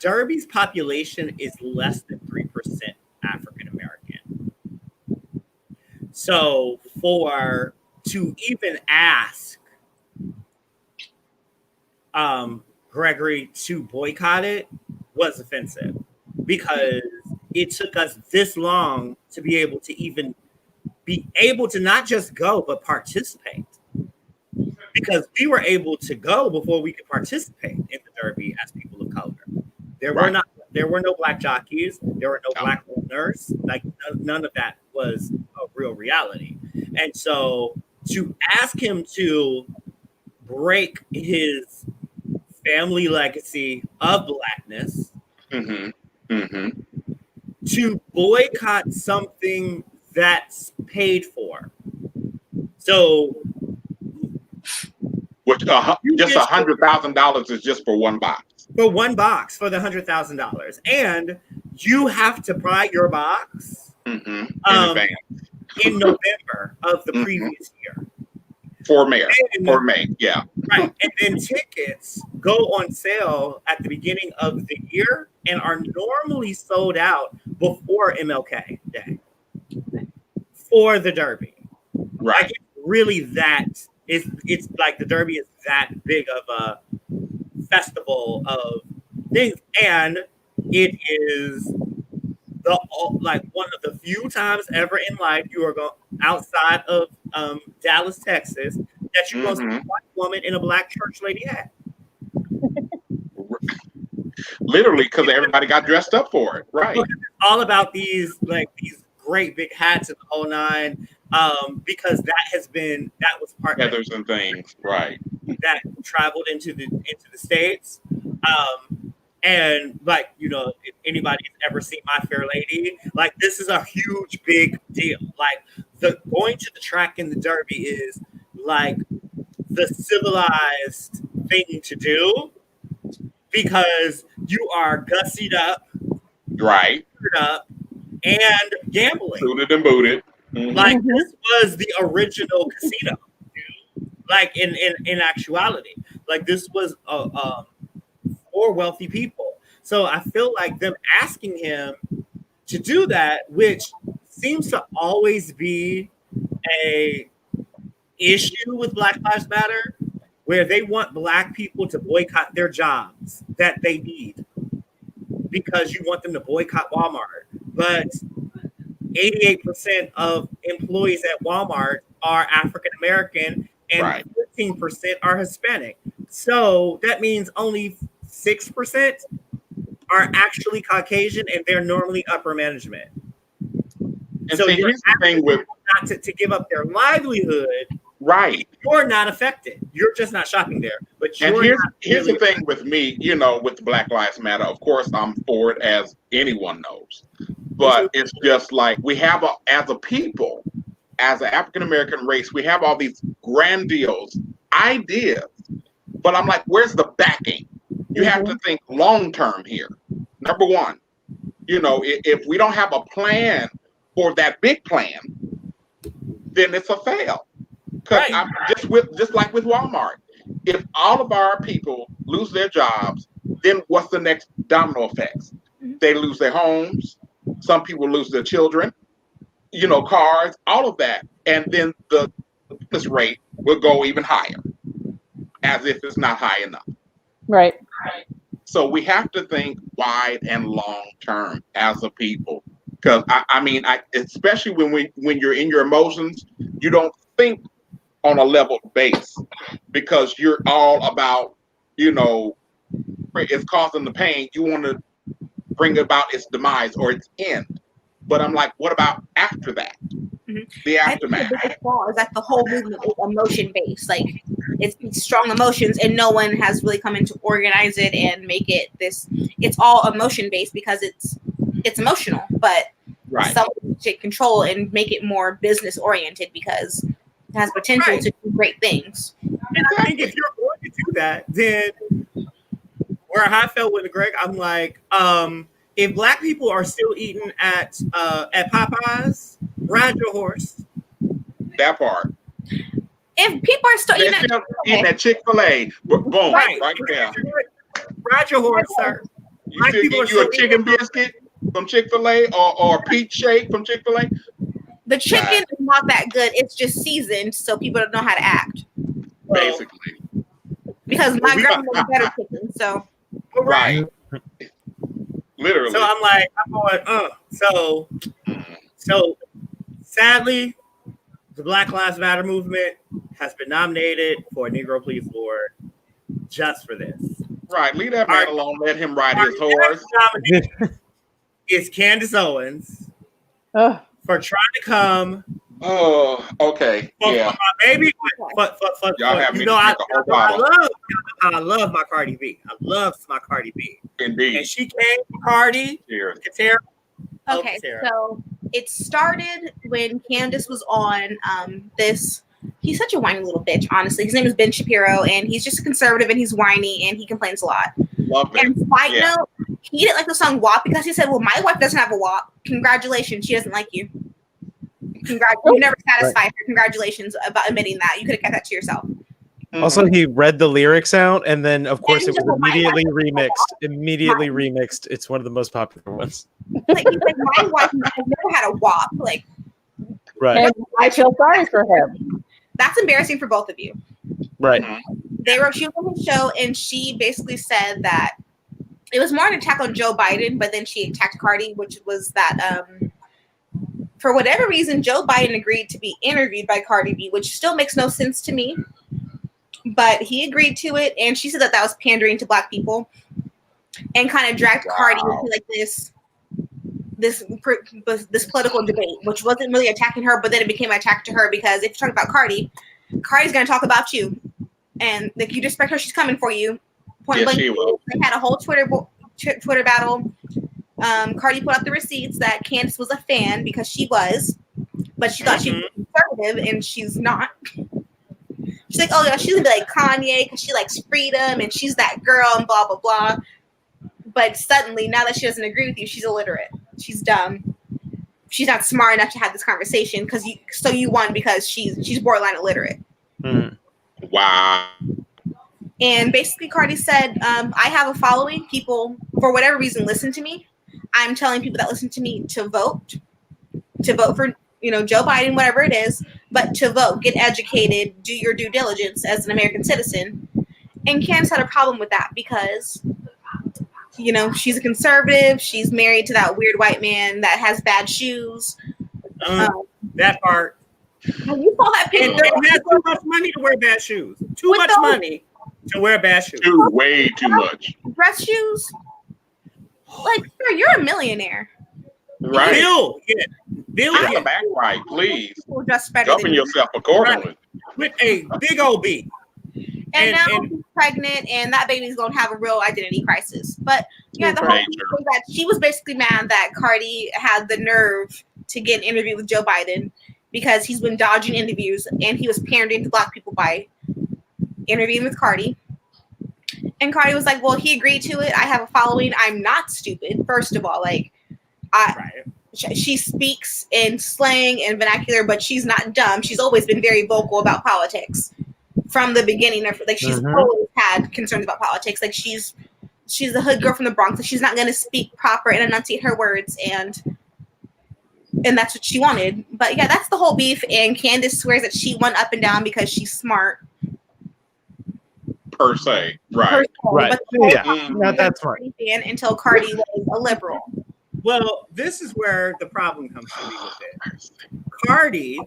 Derby's population is less than 3% African American. So to even ask Gregory to boycott it was offensive, because it took us this long to be able to not just go but participate, because we were able to go before we could participate in the Derby as people of color. There were no black jockeys, there were no black owners, like none of that was a real reality. And so to ask him to break his family legacy of blackness, to boycott something that's paid for. So, which just $100,000 is just for one box. For one box, for the $100,000, and you have to buy your box in November of the previous year. For May, yeah. Right. And then tickets go on sale at the beginning of the year and are normally sold out before MLK Day for the Derby. Right. Like, it's like the Derby is that big of a festival of things, and it is one of the few times ever in life you are going outside of Dallas, Texas, that you're going to see a white woman in a black church lady hat. Literally, because everybody got dressed up for it, right? It's all about these great big hats and the whole nine, because that was part feathers and things, right? That traveled into the States. And if anybody's ever seen My Fair Lady, like, this is a huge, big deal. Like, going to the track in the Derby is like the civilized thing to do, because you are gussied up, right, up, and gambling. Suited and booted. Like, this was the original casino. Like in actuality, like this was for wealthy people. So I feel like them asking him to do that, which seems to always be a issue with Black Lives Matter, where they want Black people to boycott their jobs that they need because you want them to boycott Walmart. But 88% of employees at Walmart are African American and Right. 15% are Hispanic. So that means only 6% are actually Caucasian and they're normally upper management. And So see, you're here's the thing with not to give up their livelihood. right. You're not affected. You're just not shopping there. But And you're here's the thing with me, with Black Lives Matter. Of course, I'm for it, as anyone knows. But it's just like we have as a people, as an African American race, we have all these grandiose ideas. But I'm like, where's the backing? You have to think long term here. Number one, if we don't have a plan for that big plan, then it's a fail. Because just like with Walmart, if all of our people lose their jobs, then what's the next domino effects? They lose their homes. Some people lose their children, cars, all of that. And then the business rate will go even higher, as if it's not high enough. Right. So we have to think wide and long term as a people. Because I especially when you're in your emotions, you don't think on a level base because you're all about, it's causing the pain. You want to bring about its demise or its end. But I'm like, what about after that? The aftermath. I think the biggest flaw is that the whole movement is emotion based. Like it's strong emotions, and no one has really come in to organize it and make it this. It's all emotion based because it's emotional, but right. someone to take control and make it more business oriented because it has potential to do great things. And I think if you're going to do that, then where I felt with Greg, I'm like, if Black people are still eating at Popeyes, ride your horse. That part. If people are still eating at Chick-fil-A, boom, right there. Ride your horse, sir. You still get you a chicken biscuit from Chick-fil-A or a peach shake from Chick-fil-A? The chicken is not that good. It's just seasoned, so people don't know how to act. Basically. Because my grandma was better chicken, so. Right. Literally. So I'm going, So sadly, the Black Lives Matter movement has been nominated for a Negro Please Lord just for this. Right. Leave that man alone. Let him ride his horse. Is Candace Owens Oh. for trying to come. Oh, okay. Yeah. Maybe. Y'all have me I love my Cardi B. I love my Cardi B. Indeed. And she came, Cardi. Cheers. Katera. Okay, so it started when Candace was on this. He's such a whiny little bitch, honestly. His name is Ben Shapiro, and he's just a conservative, and he's whiny, and he complains a lot. Love it. And side note, he didn't like the song WAP because he said, well, my wife doesn't have a WAP. Congratulations, she doesn't like you. You never satisfied her. Congratulations about admitting that. You could have kept that to yourself. Also, he read the lyrics out, and then, of course, it was immediately remixed. It's one of the most popular ones. Like, he's like, my wife has never had a WAP. Like, right. And I feel sorry for him. That's embarrassing for both of you. Right. She was on his show, and she basically said that it was more an attack on Joe Biden, but then she attacked Cardi, which was that for whatever reason, Joe Biden agreed to be interviewed by Cardi B, which still makes no sense to me. But he agreed to it, and she said that was pandering to Black people, and kind of dragged Cardi into like this political debate, which wasn't really attacking her, but then it became an attack to her because if you're talking about Cardi's going to talk about you, and like you disrespect her, she's coming for you. Point blank. They had a whole Twitter battle. Cardi put out the receipts that Candace was a fan because she was, but she thought she was conservative, and she's not. She's like, oh yeah, she's gonna be like Kanye because she likes freedom and she's that girl and blah blah blah. But suddenly, now that she doesn't agree with you, she's illiterate. She's dumb. She's not smart enough to have this conversation you won because she's borderline illiterate. Wow. And basically, Cardi said, I have a following. People, for whatever reason, listen to me. I'm telling people that listen to me to vote for, Joe Biden, whatever it is, but to vote, get educated, do your due diligence as an American citizen. And Candace had a problem with that because, she's a conservative. She's married to that weird white man that has bad shoes. That part. You saw that picture. And has too much money to wear bad shoes. Too much money to wear bad shoes. Way too much. Dress shoes? Like, sir, you're a millionaire. Right. Bill, get the back right, please. Dress better Govern yourself accordingly. Right. With a big old B. And now she's pregnant, and that baby's going to have a real identity crisis. But yeah, the whole thing was that she was basically mad that Cardi had the nerve to get an interview with Joe Biden because he's been dodging interviews, and he was pandering to Black people by interviewing with Cardi. And Cardi was like, well, he agreed to it. I have a following. I'm not stupid. First of all, she speaks in slang and vernacular, but she's not dumb. She's always been very vocal about politics from the beginning. She's always had concerns about politics. Like she's a hood girl from the Bronx. She's not going to speak proper and enunciate her words, and that's what she wanted. But yeah, that's the whole beef. And Candace swears that she went up and down because she's smart. Per se, right. Right. But no, that's right. Until Cardi was a liberal. Well, this is where the problem comes to me with it. Cardi,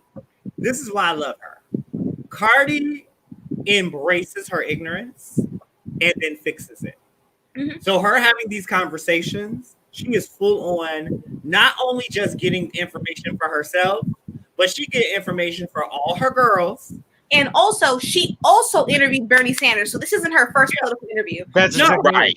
this is why I love her. Cardi embraces her ignorance and then fixes it. Mm-hmm. So her having these conversations, she is full on not only just getting information for herself, but she get information for all her girls. And also, she also interviewed Bernie Sanders. So this isn't her first political interview. That's right.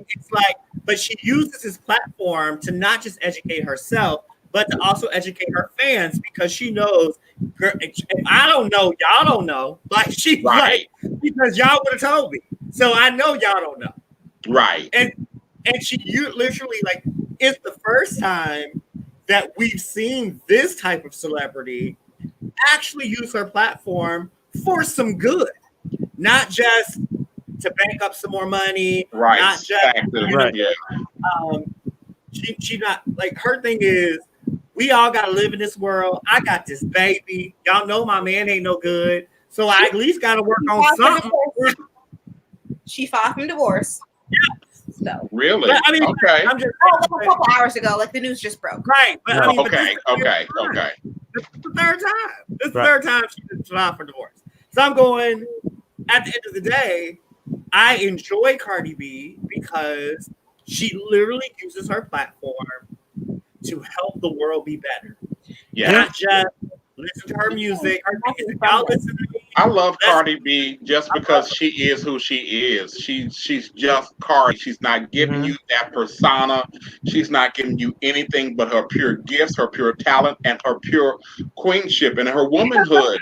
It's like, but she uses his platform to not just educate herself, but to also educate her fans because she knows, if I don't know, y'all don't know. Like she, right? Because y'all would have told me. So I know y'all don't know. Right. And you literally like it's the first time that we've seen this type of celebrity actually use her platform for some good, not just to bank up some more money, right? Not just she not like her thing is we all gotta live in this world. I got this baby. Y'all know my man ain't no good, so I at least gotta work on something. She fought from divorce. Yeah. So really, but, I mean, okay. I'm just a couple hours ago, like the news just broke. Right, but I mean, okay. This is the third time. This is the third time she filed for divorce. So I'm going. At the end of the day, I enjoy Cardi B because she literally uses her platform to help the world be better. Yeah, not just listen to her music. Y'all listen to me. I love Cardi B just because she is who she is. She's just Cardi. She's not giving you that persona. She's not giving you anything but her pure gifts, her pure talent, and her pure queenship and her womanhood.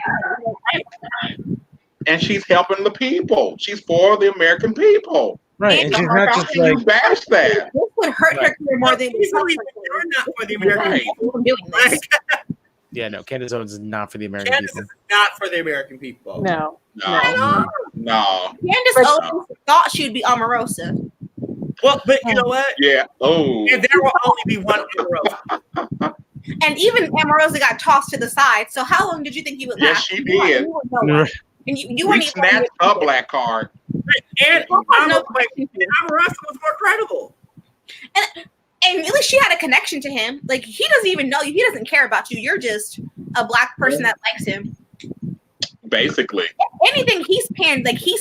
And she's helping the people. She's for the American people. Right. And she's not just like bash that. This would hurt her more than you're not for the American people. Doing this. Yeah, no, Candace Owens is not for the American Candace people. Is not for the American people. No. Candace Owens thought she would be Omarosa. Well, but you know what? Yeah. Oh. And there will only be one Omarosa. And even Omarosa got tossed to the sid. So how long did you think you would last? Yes, she did. And you we snatched a black card. And Omarosa was more credible. And at least she had a connection to him. Like he doesn't even know you. He doesn't care about you. You're just a black person that likes him. Basically. Anything he's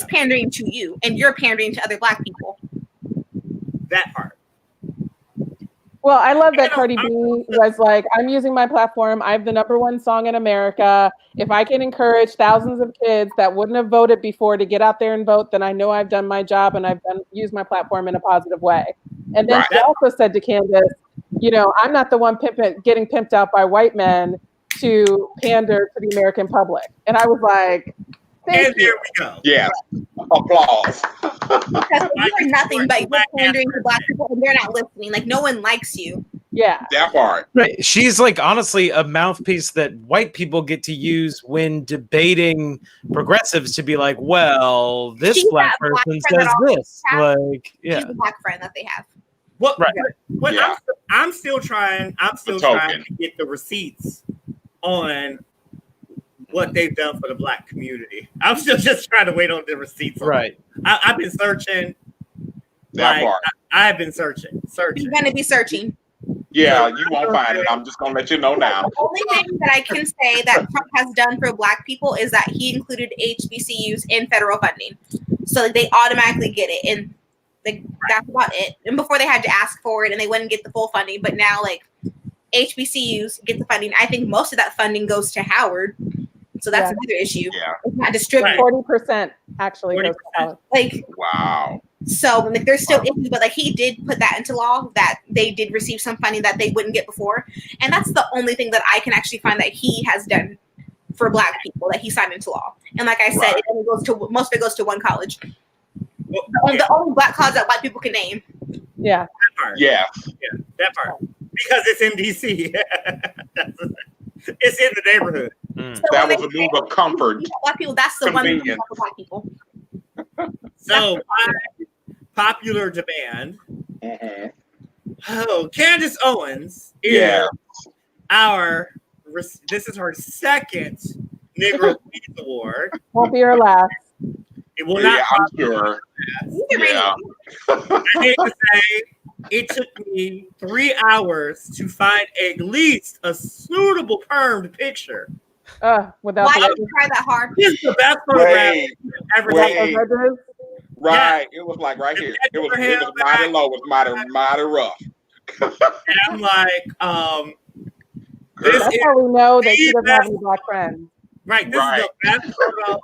pandering to you, and you're pandering to other black people. That part. Well, I love that Cardi B was like, I'm using my platform. I have the #1 song in America. If I can encourage thousands of kids that wouldn't have voted before to get out there and vote, then I know I've done my job and I've used my platform in a positive way. And then she also said to Candace, I'm not the one getting pimped out by white men to pander to the American public. And I was like, thank you. There we go. Yes. Applause. Because you're nothing but you're pandering to black people and they're not listening. Like no one likes you. Yeah. That part. Right. She's like honestly a mouthpiece that white people get to use when debating progressives to be like, well, this She's black that black person friend that says always this. has- Like, yeah. She's the black friend that they have. Well, Right. but Yeah. I'm still trying. I'm still The trying token. to get the receipts on what they've done for the black community. I'm still just trying to wait on the receipts. On Right. I've been searching. That Like part. I've been searching. You're going to be searching. Yeah, you won't find it. I'm just gonna let you know now. The only thing that I can say that Trump has done for black people is that he included HBCUs in federal funding. So like, they automatically get it. And like, that's about it. And before they had to ask for it and they wouldn't get the full funding. But now like HBCUs get the funding. I think most of that funding goes to Howard. So that's another issue. Yeah. It's not distributed. 40% actually goes to college. Like, Wow. so like there's still issues, but like he did put that into law that they did receive some funding that they wouldn't get before, and that's the only thing that I can actually find that he has done for black people that he signed into law. And like I said, it only goes to most of it goes to one college. The only black college that white people can name. Yeah. That part. Yeah. Yeah, that part. Because it's in DC. It's in the neighborhood. So That when was a they move say of comfort. black people, that's the one thing Convenience. for black people. So by popular demand, Mhm. oh, Candace Owens is Yeah. this is her second Negro Peace Award. Won't be her last. It will Yeah, not. I'm sure. Yeah. I hate to say, it took me 3 hours to find at least a suitable permed picture. Without Why the did you try that hard? This is the best photograph Wait, ever wait. taken. edges. Right. It was like right here. It was mighty low. It was mighty rough. And I'm like, this That's is how we know that she the doesn't have best- any black friends. right. This is the best photo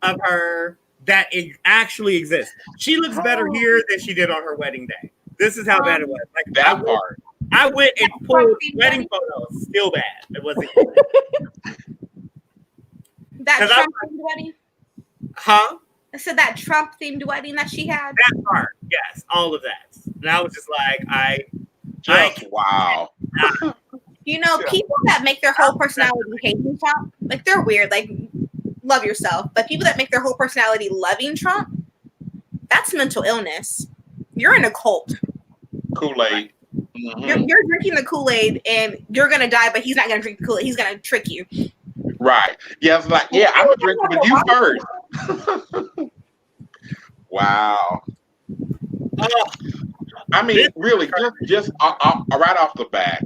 of her that actually exists. She looks better here than she did on her wedding day. This is how bad it was. Like That part. I went and pulled wedding photos. Still bad. It wasn't. That 'Cause Trump themed wedding. Huh? I said that Trump themed wedding that she had. That part. Yes. All of that. And I was just like, Just wow. You know, people that make their whole personality hating Trump, like they're weird. Like, love yourself. But people that make their whole personality loving Trump, that's mental illness. You're in a cult. Kool-Aid. You're drinking the Kool-Aid and you're gonna die, but he's not gonna drink the Kool-Aid. He's gonna trick you. Right. Yeah, it's like, yeah, I'm gonna drink with you first. Wow. I mean, really, just right off the bat,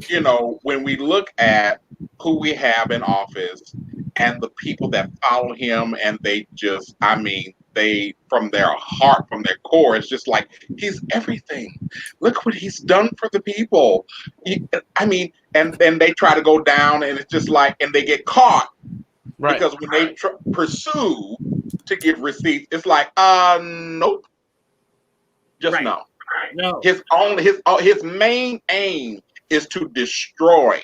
you know, when we look at who we have in office and the people that follow him, and they just, I mean, they, from their heart, from their core, it's just like, he's everything. Look what he's done for the people. I mean, and then they try to go down, and it's just like, and they get caught. Right. Because when they pursue to get receipts, it's like, nope. Just Right. no. no. His main aim is to destroy.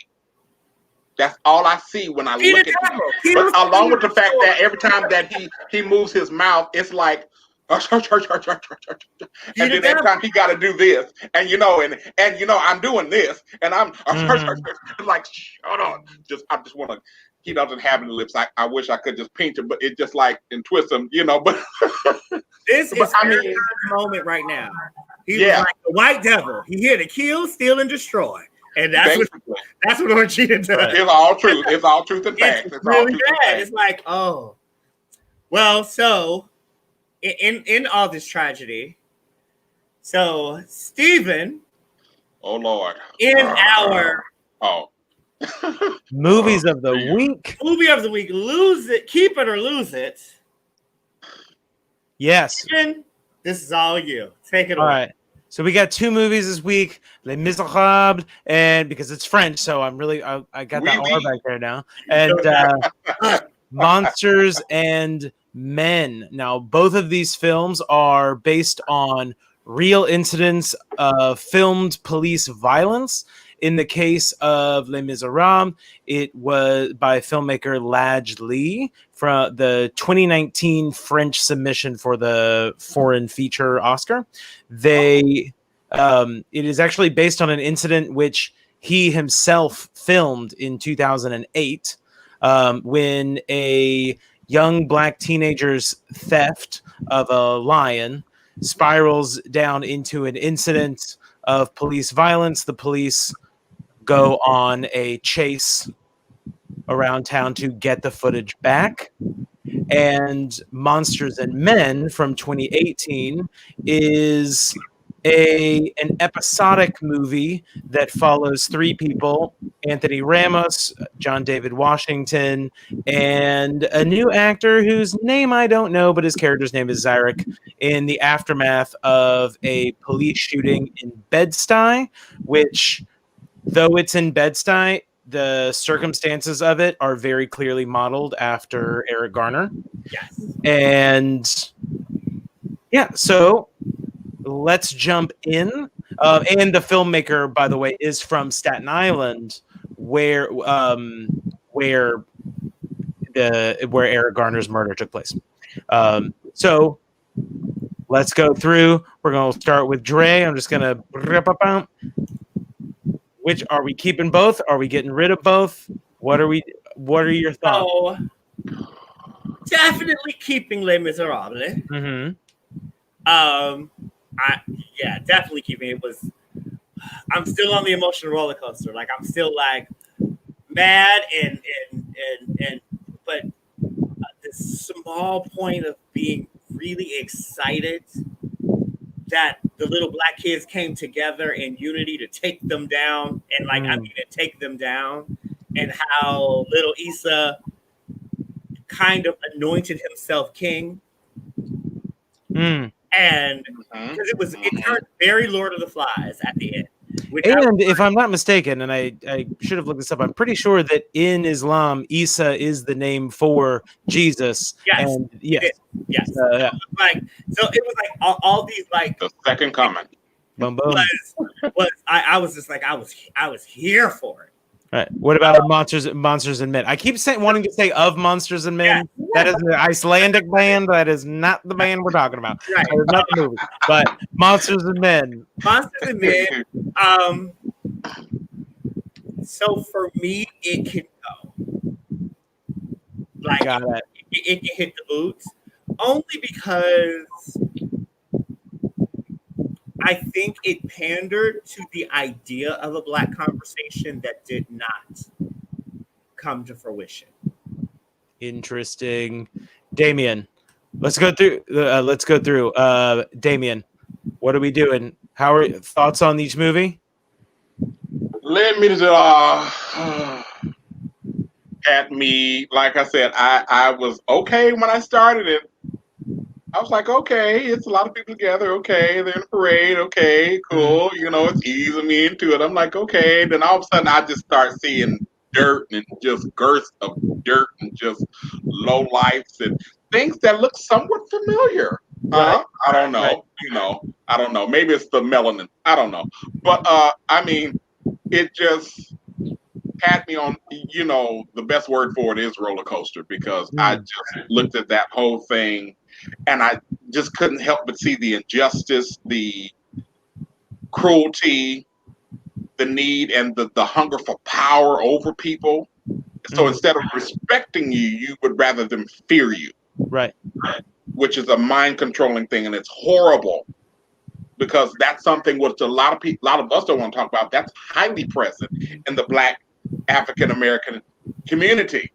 That's all I see when I look at him. But along with the fact that every time that he moves his mouth, it's like, and then every time he got to do this, and you know, and you know, I'm doing this, and I'm like, shut up. I just want to. He doesn't have any lips. I wish I could just pinch him, but it just like and twist him, you know. But this is Farrakhan's moment right now. He was like the white devil. He here to kill, steal, and destroy. And that's what Orchita does. It's all truth. It's all truth and facts. It's really bad. It's like, oh, well. So, in all this tragedy, so Stephen, oh Lord, in our movies of the week, movie of the week, lose it, keep it or lose it. Yes, Stephen, this is all you. Take it away. All right. So we got 2 movies this week, Les Miserables, and because it's French, so I'm really I got that R back there now, and Monsters and Men. Now, both of these films are based on real incidents of filmed police violence. In the case of Les Miserables, it was by filmmaker Ladj Ly from the 2019 French submission for the Foreign Feature Oscar. They It is actually based on an incident which he himself filmed in 2008 when a young black teenager's theft of a lion spirals down into an incident of police violence. The police go on a chase around town to get the footage back. And Monsters and Men from 2018 is an episodic movie that follows three people: Anthony Ramos, John David Washington, and a new actor whose name I don't know, but his character's name is Zarek, in the aftermath of a police shooting in Bed-Stuy, which, though it's in Bed-Stuy, the circumstances of it are very clearly modeled after Eric Garner. Yes. And yeah, so let's jump in. And the filmmaker, by the way, is from Staten Island, where Eric Garner's murder took place. So let's go through. We're going to start with Dre. I'm just going to... Which are we keeping both? Are we getting rid of both? What are your thoughts? So, definitely keeping Les Miserables. Mm-hmm. Definitely keeping it. I'm still on the emotional roller coaster. Like, I'm still like mad but this small point of being really excited that the little black kids came together in unity to take them down, and to take them down, and how little Issa kind of anointed himself king. And because it turned very Lord of the Flies at the end. And if I'm not mistaken, and I should have looked this up, I'm pretty sure that in Islam, Isa is the name for Jesus. Yes. And yes. So it was like all these like the second coming. Boom boom. I was just like I was here for it. All right. What about Monsters and Men? I keep wanting to say of Monsters and Men. Yeah. That is an Icelandic band. That is not the band we're talking about. Right. That is not the movie. But Monsters and Men. Monsters and Men. So for me, it can go. Like it can hit the boots, only because I think it pandered to the idea of a black conversation that did not come to fruition. Interesting. Damien, let's go through. Damien, what are we doing? How are thoughts on each movie? Let me at me, like I said, I was okay when I started it. I was like, okay, it's a lot of people together. Okay, they're in a parade. Okay, cool. It's easing me into it. I'm like, okay. Then all of a sudden, I just start seeing dirt and just girths of dirt and just low lights and things that look somewhat familiar. I don't know. Right. I don't know. Maybe it's the melanin. I don't know. But it just had me on. The best word for it is roller coaster, because I just looked at that whole thing. And I just couldn't help but see the injustice, the cruelty, the need, and the hunger for power over people. So instead of respecting you, you would rather them fear you. Right. Which is a mind-controlling thing, and it's horrible, because that's something which a lot of us don't want to talk about. That's highly present in the Black African-American community.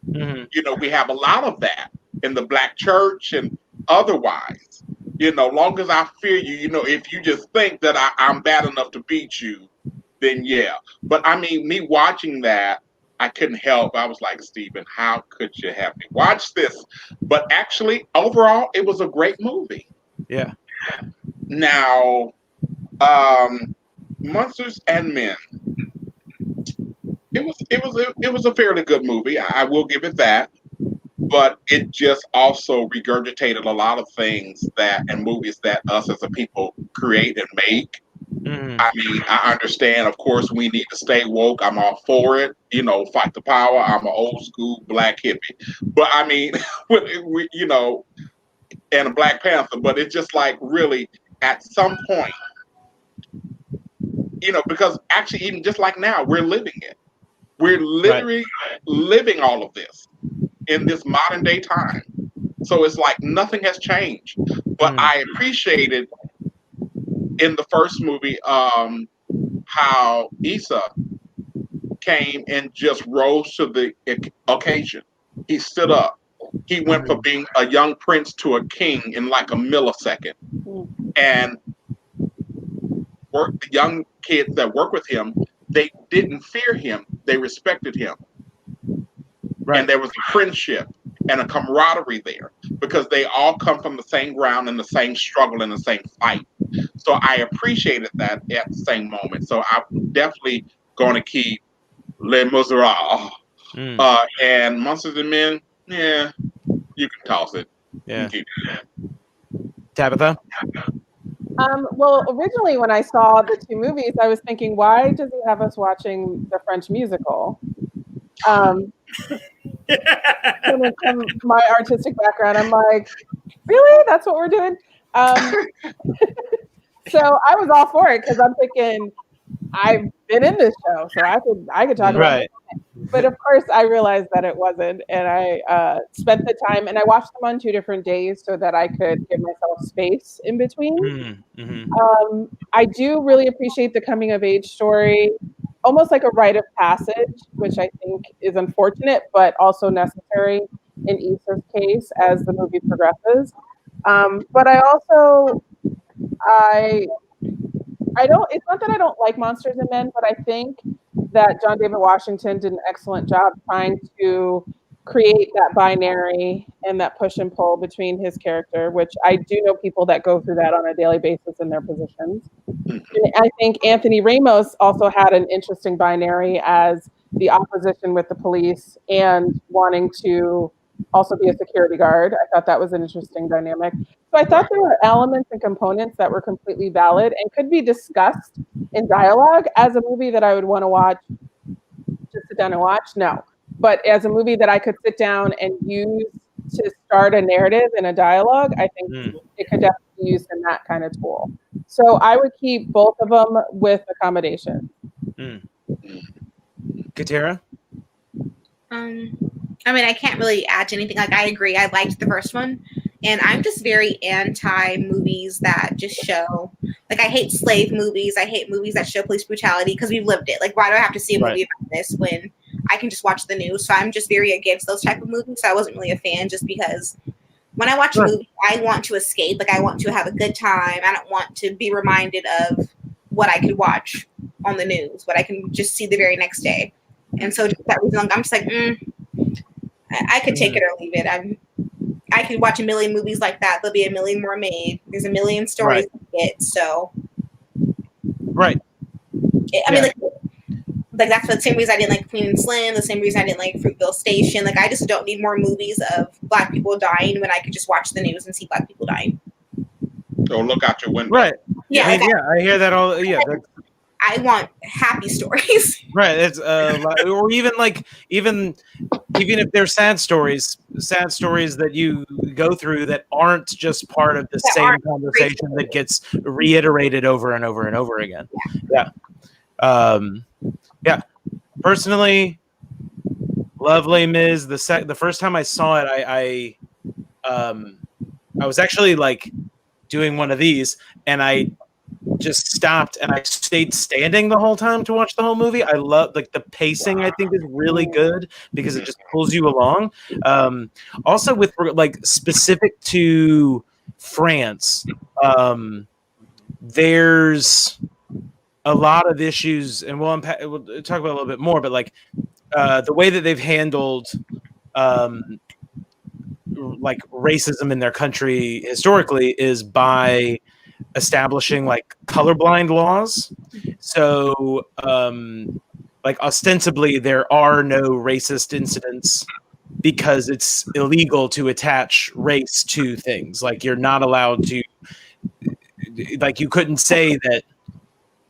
Mm-hmm. We have a lot of that in the Black church and otherwise. Long as I fear you, if you just think that I'm bad enough to beat you, then yeah. But me watching that, I couldn't help. I was like, Stephen, how could you have me watch this? But actually, overall, it was a great movie. Yeah. Now, Monsters and Men. It was a fairly good movie. I will give it that. But it just also regurgitated a lot of things and movies that us as a people create and make. I understand, of course, we need to stay woke. I'm all for it. Fight the power. I'm an old school Black hippie. But and a Black Panther. But it's just like, really, at some point, because actually, even just like now, we're living it. We're literally living all of this in this modern day time. So it's like nothing has changed. But I appreciated in the first movie how Issa came and just rose to the occasion. He stood up. He went from being a young prince to a king in like a millisecond. And the young kids that work with him, they didn't fear him. They respected him. Right. And there was a friendship and a camaraderie there because they all come from the same ground and the same struggle and the same fight. So I appreciated that at the same moment. So I'm definitely going to keep Les Miserables. And Monsters and Men, yeah, you can toss it. Yeah. Tabitha? Well, originally when I saw the two movies, I was thinking, why does he have us watching the French musical? Coming from my artistic background, I'm like, really? That's what we're doing? So I was all for it because I'm thinking, I've been in this show, so I could talk about it. But of course, I realized that it wasn't, and I spent the time, and I watched them on 2 different days so that I could give myself space in between. I do really appreciate the coming of age story, almost like a rite of passage, which I think is unfortunate, but also necessary in Issa's case as the movie progresses. But I also, I don't, it's not that I don't like Monsters and Men, but I think that John David Washington did an excellent job trying to create that binary and that push and pull between his character, which I do know people that go through that on a daily basis in their positions. And I think Anthony Ramos also had an interesting binary as the opposition with the police and wanting to also be a security guard. I thought that was an interesting dynamic. So I thought there were elements and components that were completely valid and could be discussed in dialogue. As a movie that I would want to watch, just sit down and watch, no. But as a movie that I could sit down and use to start a narrative and a dialogue, I think it could definitely be used in that kind of tool. So I would keep both of them with accommodation. Katera? I mean, I can't really add to anything. Like, I agree. I liked the first one. And I'm just very anti movies that just show, like, I hate slave movies. I hate movies that show police brutality because we've lived it. Like, why do I have to see a movie about this when I can just watch the news? So I'm just very against those type of movies. So I wasn't really a fan just because when I watch a movie, I want to escape. Like, I want to have a good time. I don't want to be reminded of what I could watch on the news, what I can just see the very next day. And so just that reason, I'm just like, I could take it or leave it. I could watch a million movies like that. There'll be a million more made. There's a million stories to get. So, I mean, like that's the same reason I didn't like Queen and Slim. The same reason I didn't like Fruitville Station. Like, I just don't need more movies of Black people dying when I could just watch the news and see Black people dying. Or look out your window. Right. Yeah. I hear that all. Yeah. I want happy stories. Right. It's or even if they're sad stories that you go through that aren't just part of the same conversation that gets reiterated over and over and over again. Yeah. Personally, love Les Mis. The first time I saw it, I was actually like doing one of these, and I just stopped and I stayed standing the whole time to watch the whole movie. I love, like, the pacing, I think, is really good because it just pulls you along. Also with, like, specific to France, there's a lot of issues, and we'll talk about it a little bit more, but like the way that they've handled like racism in their country historically is by establishing like colorblind laws. So like ostensibly there are no racist incidents because it's illegal to attach race to things. Like, you're not allowed to, like, you couldn't say that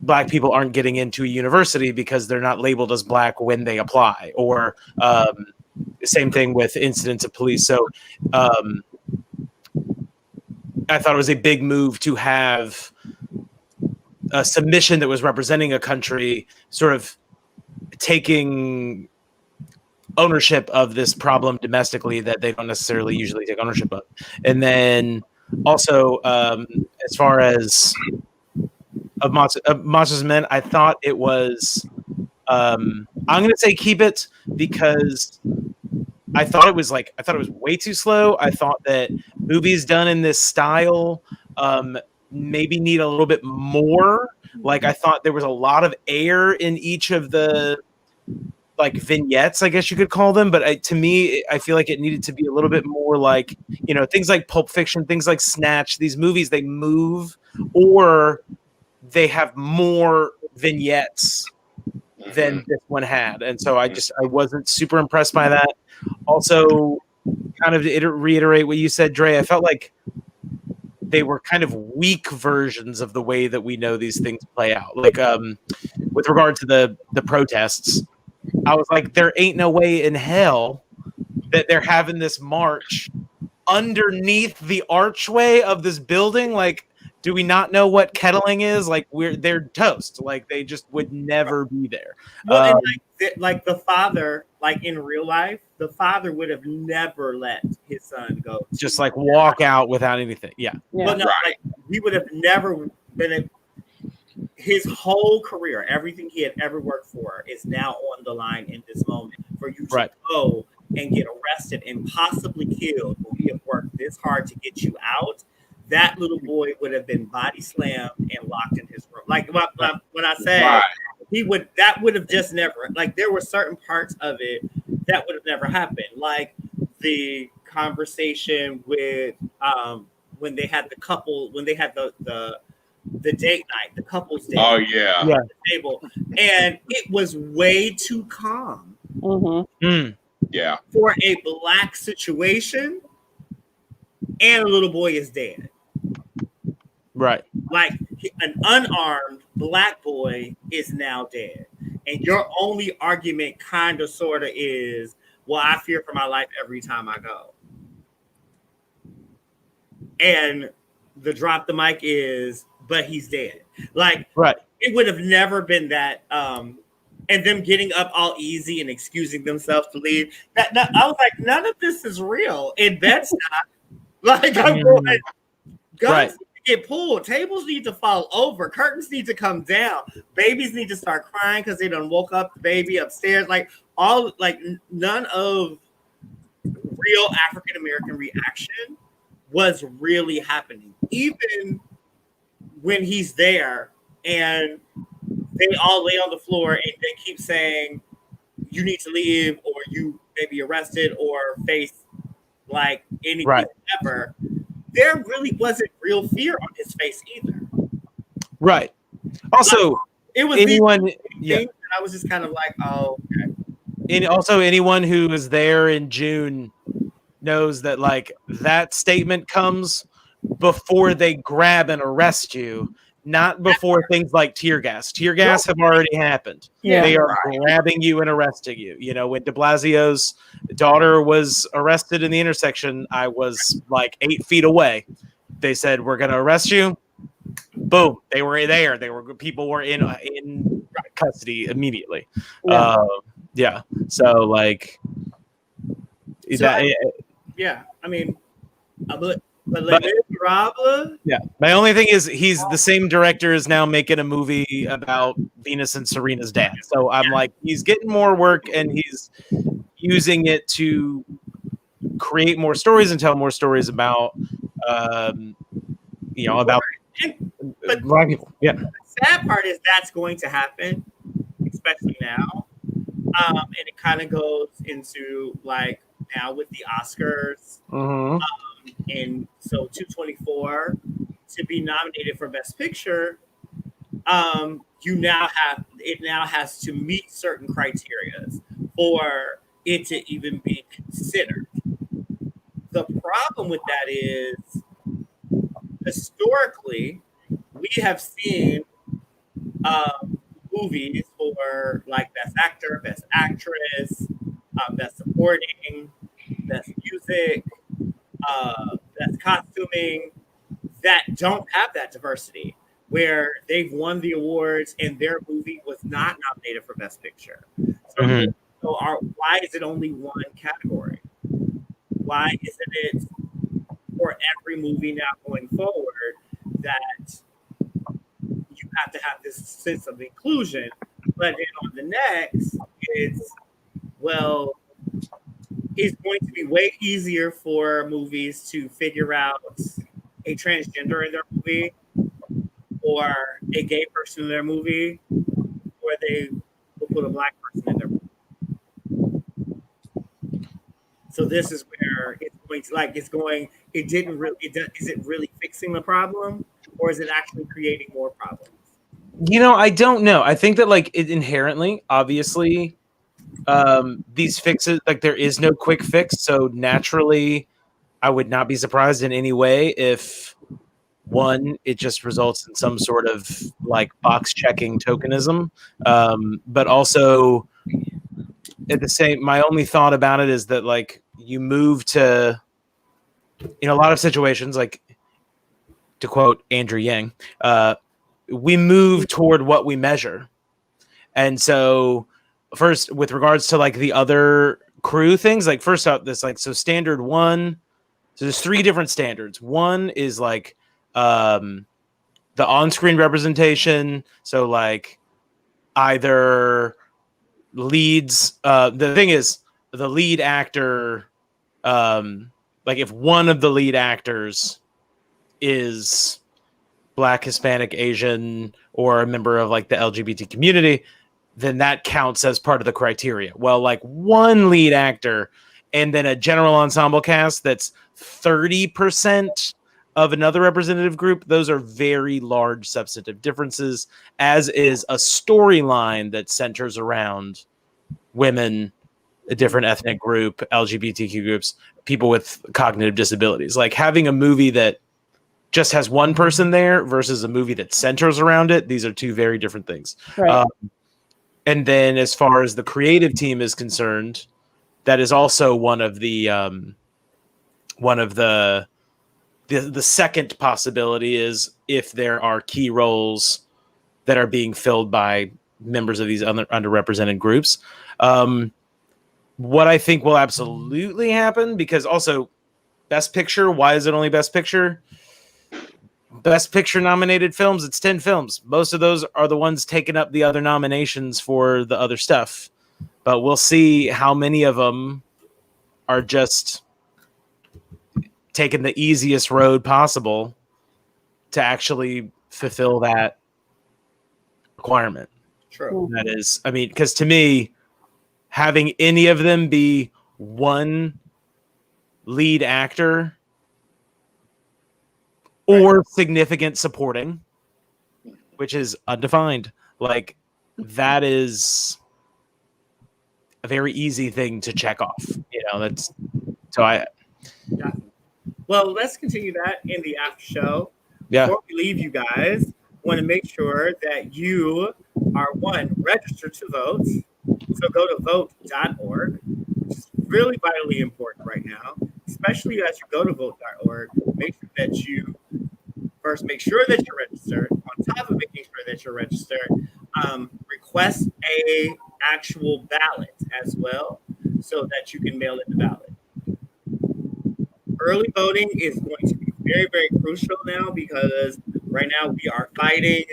Black people aren't getting into a university because they're not labeled as Black when they apply, or same thing with incidents of police. So I thought it was a big move to have a submission that was representing a country sort of taking ownership of this problem domestically that they don't necessarily usually take ownership of. And then also, as far as Monsters and Men, I thought it was, I'm going to say keep it, because I thought it was way too slow. I thought that movies done in this style maybe need a little bit more. Like, I thought there was a lot of air in each of the like vignettes, I guess you could call them. But to me, I feel like it needed to be a little bit more like, things like Pulp Fiction, things like Snatch. These movies, they move, or they have more vignettes than this one had. And so I wasn't super impressed by that. Also, kind of to reiterate what you said, Dre, I felt like they were kind of weak versions of the way that we know these things play out. Like, with regard to the protests, I was like, there ain't no way in hell that they're having this march underneath the archway of this building. Like, do we not know what kettling is? Like, they're toast. Like, they just would never be there. Well, and like the father, like in real life, the father would have never let his son go. Just like walk out without anything. Yeah. But no, like he would have never been. His whole career, everything he had ever worked for, is now on the line in this moment. For you to go and get arrested and possibly killed when we have worked this hard to get you out, that little boy would have been body slammed and locked in his room. Like when I say that would have just never, like, there were certain parts of it that would have never happened. Like the conversation with when they had the couple, when they had the date night, the couple's date. Oh yeah. At the table, and it was way too calm. Yeah. For a black situation, and a little boy is dead. Right. Like an unarmed black boy is now dead, and your only argument, kind of, sort of, is, well, I fear for my life every time I go. And the drop the mic is, but he's dead. Like, it would have never been that. And them getting up all easy and excusing themselves to leave. I was like, none of this is real. And that's not like, I'm going, guns need to get pulled, tables need to fall over, curtains need to come down, babies need to start crying because they done woke up the baby upstairs. Like, none of real African American reaction was really happening. Even when he's there and they all lay on the floor and they keep saying, you need to leave, or you may be arrested or face like anything ever, there really wasn't real fear on his face either. Right. Also, like, it was anyone, and I was just kind of like, oh, okay. And also, anyone who was there in June knows that, like, that statement comes before they grab and arrest you, not before things like tear gas. Tear gas have already happened. Yeah, they are grabbing you and arresting you. You know, when de Blasio's daughter was arrested in the intersection, I was like 8 feet away. They said, we're going to arrest you. Boom. They were there. People were in custody immediately. Yeah. So, like, I mean, yeah. My only thing is he's the same director is now making a movie about Venus and Serena's dad. So I'm like, he's getting more work and he's using it to create more stories and tell more stories about, about black people. Yeah. The sad part is that's going to happen, especially now. And it kind of goes into, like, now with the Oscars. And so 224 to be nominated for Best Picture, it now has to meet certain criteria for it to even be considered. The problem with that is, historically, we have seen movies for, like, Best Actor, Best Actress, Best Supporting, Best Music, Best Costuming, that don't have that diversity. where they've won the awards and their movie was not nominated for Best Picture. Why is it only one category? Why isn't it for every movie now going forward that you have to have this sense of inclusion? But then on the next, it's, well, it's going to be way easier for movies to figure out a transgender in their movie or a gay person in their movie, or they will put a black person in their movie. So this is where it's going to, like, it didn't really, is it really fixing the problem, or is it actually creating more problems? I don't know. I think that, like, it inherently, obviously, these fixes, like, there is no quick fix. So naturally, I would not be surprised in any way if, one, it just results in some sort of, like, box checking tokenism. But also, my only thought about it is that, like, you move to, in a lot of situations, like, to quote Andrew Yang, we move toward what we measure. And so first, with regards to, like, the other crew things, like, first out this, like, so standard one, so there's 3 different standards. One is, like, the on-screen representation. So, like, either leads, the thing is, the lead actor, like, if one of the lead actors is Black, Hispanic, Asian, or a member of, like, the LGBT community, then that counts as part of the criteria. Well, like, one lead actor and then a general ensemble cast that's 30% of another representative group, those are very large substantive differences, as is a storyline that centers around women, a different ethnic group, LGBTQ groups, people with cognitive disabilities. Like, having a movie that just has one person there versus a movie that centers around it, these are 2 very different things. Right. And then as far as the creative team is concerned, that is also one of the second possibility is if there are key roles that are being filled by members of these underrepresented groups. What I think will absolutely happen, because also Best Picture, why is it only Best Picture? Best Picture nominated films, it's 10 films. Most of those are the ones taking up the other nominations for the other stuff. But we'll see how many of them are just taking the easiest road possible to actually fulfill that requirement. True. That is, I mean, because to me, having any of them be one lead actor or significant supporting, which is undefined, like, that is a very easy thing to check off. That's so I. Yeah. Well, let's continue that in the after show. Yeah. Before we leave, you guys want to make sure that you are, one, registered to vote. So go to vote.org, which is really vitally important right now, especially as you go to vote.org. Make sure that you first make sure that you're registered. On top of making sure that you're registered, request a actual ballot as well, so that you can mail in the ballot. Early voting is going to be very, very crucial now, because right now we are fighting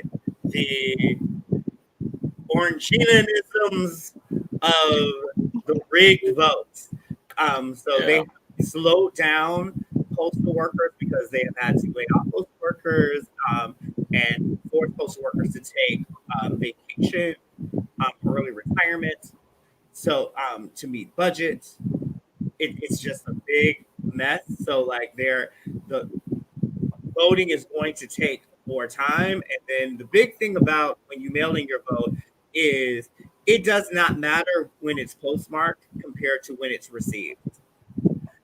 the Oranginanisms of the rigged votes. They slowed down postal workers because they have had to lay off postal workers and force postal workers to take vacation, early retirement, so to meet budgets. It's just a big mess. So, like, the voting is going to take more time. And then the big thing about when you mail in your vote is it does not matter when it's postmarked compared to when it's received.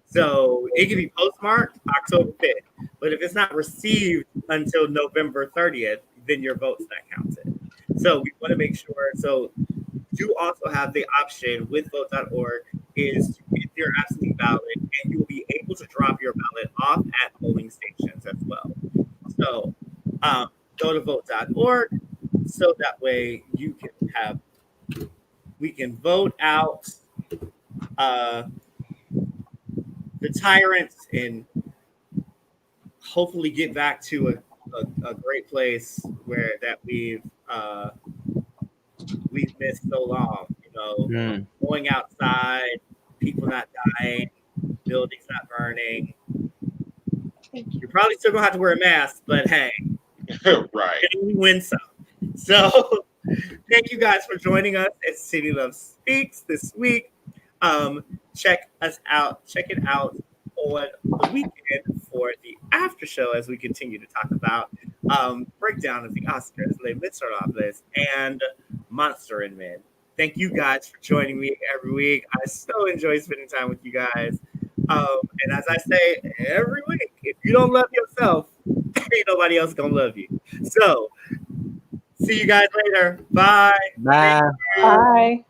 So it can be postmarked October 5th, but if it's not received until November 30th, then your vote's not counted. So we want to make sure. So you also have the option with vote.org is to get your absentee ballot, and you will be able to drop your ballot off at polling stations as well. So go to vote.org so that way we can vote out the tyrants and hopefully get back to a great place where that we've missed so long. Going outside, people not dying, buildings not burning. You're probably still gonna have to wear a mask, but hey, Right. we win some. So thank you guys for joining us at City Love Speaks this week. Check us out. Check it out on the weekend for the after show as we continue to talk about breakdown of the Oscars, Les Miserables, and Monster and Men. Thank you guys for joining me every week. I so enjoy spending time with you guys. And as I say every week, if you don't love yourself, ain't nobody else gonna love you. So see you guys later. Bye. Bye. Bye.